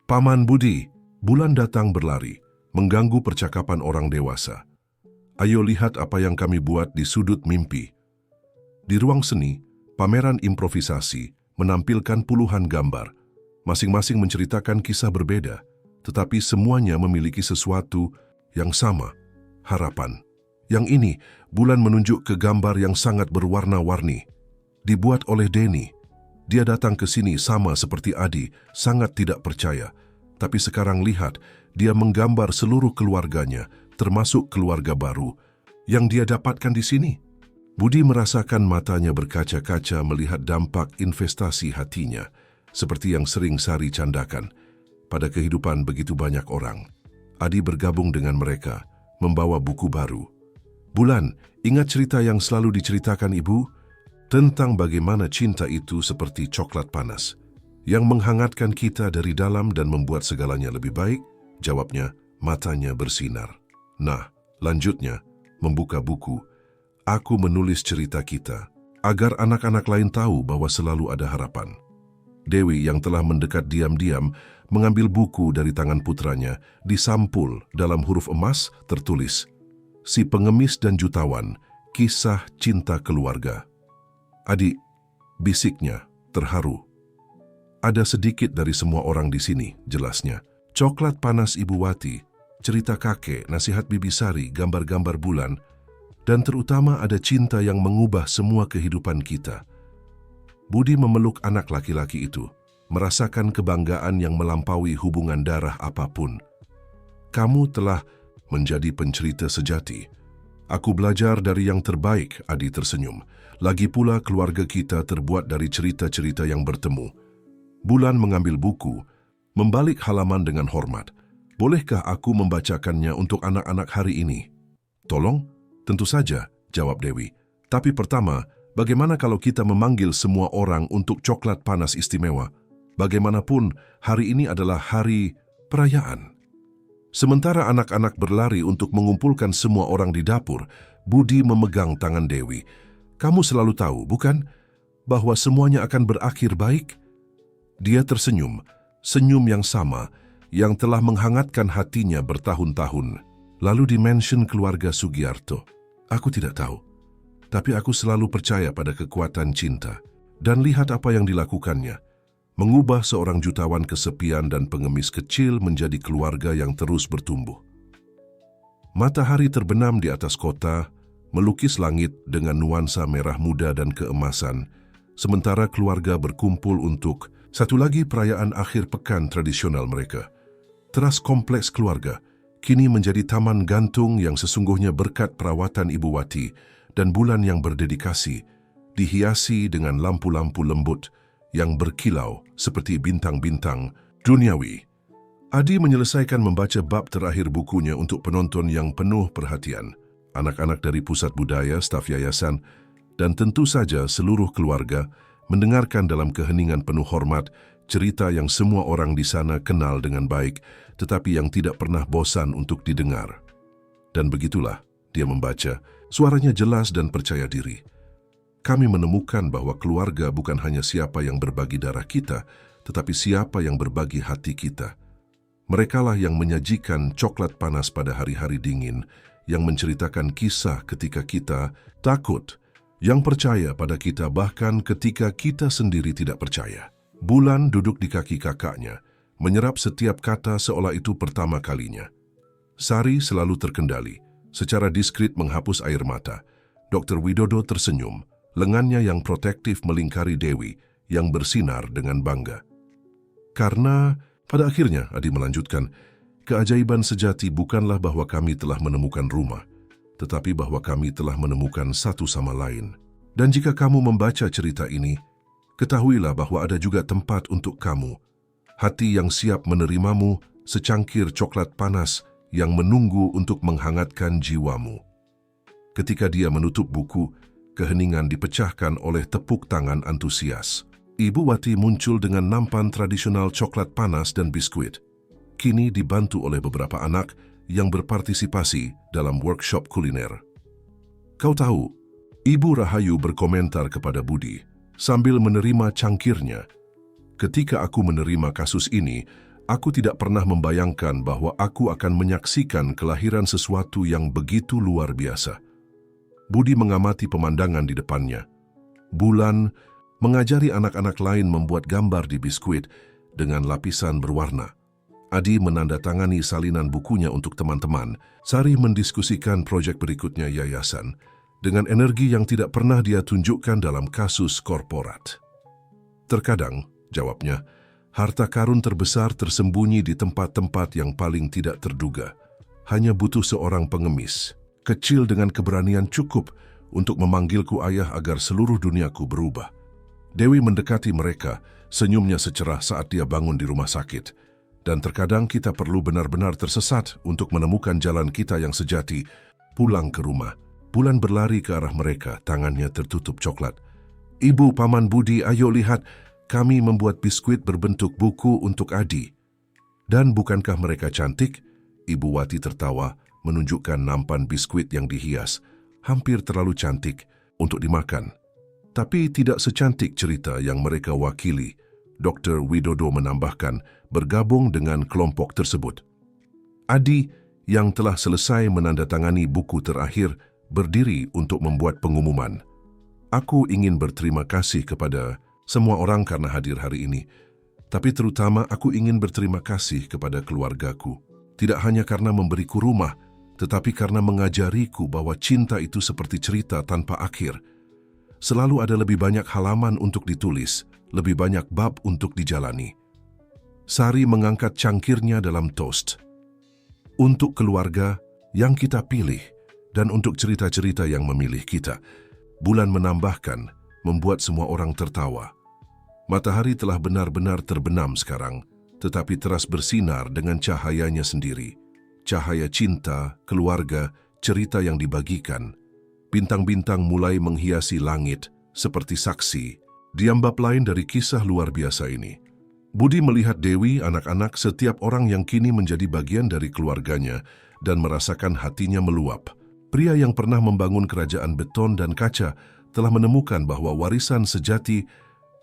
Paman Budi, Bulan datang berlari, mengganggu percakapan orang dewasa. Ayo lihat apa yang kami buat di sudut mimpi. Di ruang seni, pameran improvisasi menampilkan puluhan gambar, masing-masing menceritakan kisah berbeda, tetapi semuanya memiliki sesuatu yang sama, harapan. Yang ini, Bulan menunjuk ke gambar yang sangat berwarna-warni. Dibuat oleh Denny. Dia datang ke sini sama seperti Adi, sangat tidak percaya. Tapi sekarang lihat, dia menggambar seluruh keluarganya, termasuk keluarga baru, yang dia dapatkan di sini. Budi merasakan matanya berkaca-kaca melihat dampak investasi hatinya, seperti yang sering Sari candakan. Pada kehidupan begitu banyak orang, Adi bergabung dengan mereka, membawa buku baru. Bulan, ingat cerita yang selalu diceritakan ibu? Tentang bagaimana cinta itu seperti coklat panas, yang menghangatkan kita dari dalam dan membuat segalanya lebih baik? Jawabnya, matanya bersinar. Nah, lanjutnya, membuka buku. Aku menulis cerita kita, agar anak-anak lain tahu bahwa selalu ada harapan. Dewi yang telah mendekat diam-diam, mengambil buku dari tangan putranya, disampul dalam huruf emas tertulis, Si Pengemis dan Jutawan, Kisah Cinta Keluarga. Adik, bisiknya, terharu. Ada sedikit dari semua orang di sini, jelasnya. Coklat Panas Ibu Wati, cerita kakek, nasihat Bibi Sari, gambar-gambar Bulan, dan terutama ada cinta yang mengubah semua kehidupan kita. Budi memeluk anak laki-laki itu, merasakan kebanggaan yang melampaui hubungan darah apapun. Kamu telah menjadi pencerita sejati. Aku belajar dari yang terbaik, Adi tersenyum. Lagi pula keluarga kita terbuat dari cerita-cerita yang bertemu. Bulan mengambil buku, membalik halaman dengan hormat. Bolehkah aku membacakannya untuk anak-anak hari ini? Tolong? Tentu saja, jawab Dewi. Tapi pertama, bagaimana kalau kita memanggil semua orang untuk coklat panas istimewa? Bagaimanapun, hari ini adalah hari perayaan. Sementara anak-anak berlari untuk mengumpulkan semua orang di dapur, Budi memegang tangan Dewi. Kamu selalu tahu, bukan? Bahwa semuanya akan berakhir baik? Dia tersenyum, senyum yang sama, yang telah menghangatkan hatinya bertahun-tahun. Lalu dimention keluarga Sugiarto. Aku tidak tahu, tapi aku selalu percaya pada kekuatan cinta. Dan lihat apa yang dilakukannya. Mengubah seorang jutawan kesepian dan pengemis kecil menjadi keluarga yang terus bertumbuh. Matahari terbenam di atas kota, melukis langit dengan nuansa merah muda dan keemasan, sementara keluarga berkumpul untuk satu lagi perayaan akhir pekan tradisional mereka. Teras kompleks keluarga kini menjadi taman gantung yang sesungguhnya berkat perawatan Ibu Wati dan Bulan yang berdedikasi, dihiasi dengan lampu-lampu lembut yang berkilau seperti bintang-bintang duniawi. Adi menyelesaikan membaca bab terakhir bukunya untuk penonton yang penuh perhatian. Anak-anak dari pusat budaya, staf yayasan, dan tentu saja seluruh keluarga mendengarkan dalam keheningan penuh hormat cerita yang semua orang di sana kenal dengan baik, tetapi yang tidak pernah bosan untuk didengar. Dan begitulah, dia membaca, suaranya jelas dan percaya diri. Kami menemukan bahwa keluarga bukan hanya siapa yang berbagi darah kita, tetapi siapa yang berbagi hati kita. Merekalah yang menyajikan coklat panas pada hari-hari dingin, yang menceritakan kisah ketika kita takut, yang percaya pada kita bahkan ketika kita sendiri tidak percaya. Bulan duduk di kaki kakaknya, menyerap setiap kata seolah itu pertama kalinya. Sari selalu terkendali, secara diskret menghapus air mata. Dr. Widodo tersenyum, lengannya yang protektif melingkari Dewi, yang bersinar dengan bangga. Karena pada akhirnya, Adi melanjutkan, keajaiban sejati bukanlah bahwa kami telah menemukan rumah, tetapi bahwa kami telah menemukan satu sama lain. Dan jika kamu membaca cerita ini, ketahuilah bahwa ada juga tempat untuk kamu, hati yang siap menerimamu, secangkir coklat panas yang menunggu untuk menghangatkan jiwamu. Ketika dia menutup buku, keheningan dipecahkan oleh tepuk tangan antusias. Ibu Wati muncul dengan nampan tradisional coklat panas dan biskuit. Kini dibantu oleh beberapa anak yang berpartisipasi dalam workshop kuliner. Kau tahu, Ibu Rahayu berkomentar kepada Budi sambil menerima cangkirnya. Ketika aku menerima kasus ini, aku tidak pernah membayangkan bahwa aku akan menyaksikan kelahiran sesuatu yang begitu luar biasa. Budi mengamati pemandangan di depannya. Bulan mengajari anak-anak lain membuat gambar di biskuit dengan lapisan berwarna. Adi menandatangani salinan bukunya untuk teman-teman. Sari mendiskusikan proyek berikutnya yayasan dengan energi yang tidak pernah dia tunjukkan dalam kasus korporat. Terkadang, jawabnya, harta karun terbesar tersembunyi di tempat-tempat yang paling tidak terduga. Hanya butuh seorang pengemis, kecil dengan keberanian cukup untuk memanggilku ayah agar seluruh duniaku berubah. Dewi mendekati mereka, senyumnya secerah saat dia bangun di rumah sakit. Dan terkadang kita perlu benar-benar tersesat untuk menemukan jalan kita yang sejati. Pulang ke rumah, Bulan berlari ke arah mereka, tangannya tertutup coklat. Ibu, Paman Budi, ayo lihat, kami membuat biskuit berbentuk buku untuk Adi. Dan bukankah mereka cantik? Ibu Wati tertawa, menunjukkan nampan biskuit yang dihias, hampir terlalu cantik untuk dimakan. Tapi tidak secantik cerita yang mereka wakili, Dr. Widodo menambahkan, bergabung dengan kelompok tersebut. Adi, yang telah selesai menandatangani buku terakhir, berdiri untuk membuat pengumuman. Aku ingin berterima kasih kepada semua orang karena hadir hari ini, tapi terutama aku ingin berterima kasih kepada keluargaku. Tidak hanya karena memberiku rumah, tetapi karena mengajariku bahwa cinta itu seperti cerita tanpa akhir. Selalu ada lebih banyak halaman untuk ditulis, lebih banyak bab untuk dijalani. Sari mengangkat cangkirnya dalam toast. Untuk keluarga yang kita pilih dan untuk cerita-cerita yang memilih kita. Bulan menambahkan, membuat semua orang tertawa. Matahari telah benar-benar terbenam sekarang, tetapi teras bersinar dengan cahayanya sendiri. Cahaya cinta, keluarga, cerita yang dibagikan. Bintang-bintang mulai menghiasi langit seperti saksi. Diambab lain dari kisah luar biasa ini. Budi melihat Dewi, anak-anak, setiap orang yang kini menjadi bagian dari keluarganya dan merasakan hatinya meluap. Pria yang pernah membangun kerajaan beton dan kaca telah menemukan bahwa warisan sejati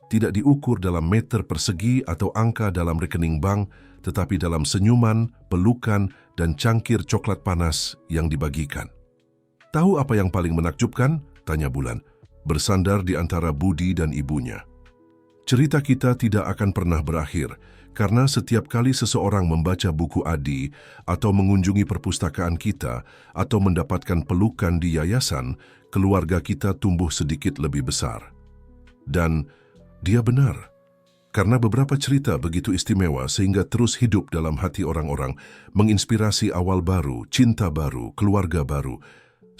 tidak diukur dalam meter persegi atau angka dalam rekening bank, tetapi dalam senyuman, pelukan, dan cangkir coklat panas yang dibagikan. Tahu apa yang paling menakjubkan? Tanya Bulan, bersandar di antara Budi dan ibunya. Cerita kita tidak akan pernah berakhir, karena setiap kali seseorang membaca buku Adi, atau mengunjungi perpustakaan kita, atau mendapatkan pelukan di yayasan, keluarga kita tumbuh sedikit lebih besar. Dan dia benar, karena beberapa cerita begitu istimewa sehingga terus hidup dalam hati orang-orang, menginspirasi awal baru, cinta baru, keluarga baru,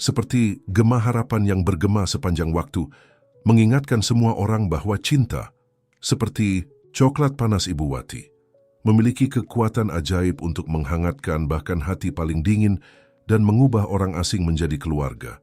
seperti gema harapan yang bergema sepanjang waktu, mengingatkan semua orang bahwa cinta, seperti coklat panas Ibu Wati, memiliki kekuatan ajaib untuk menghangatkan bahkan hati paling dingin dan mengubah orang asing menjadi keluarga.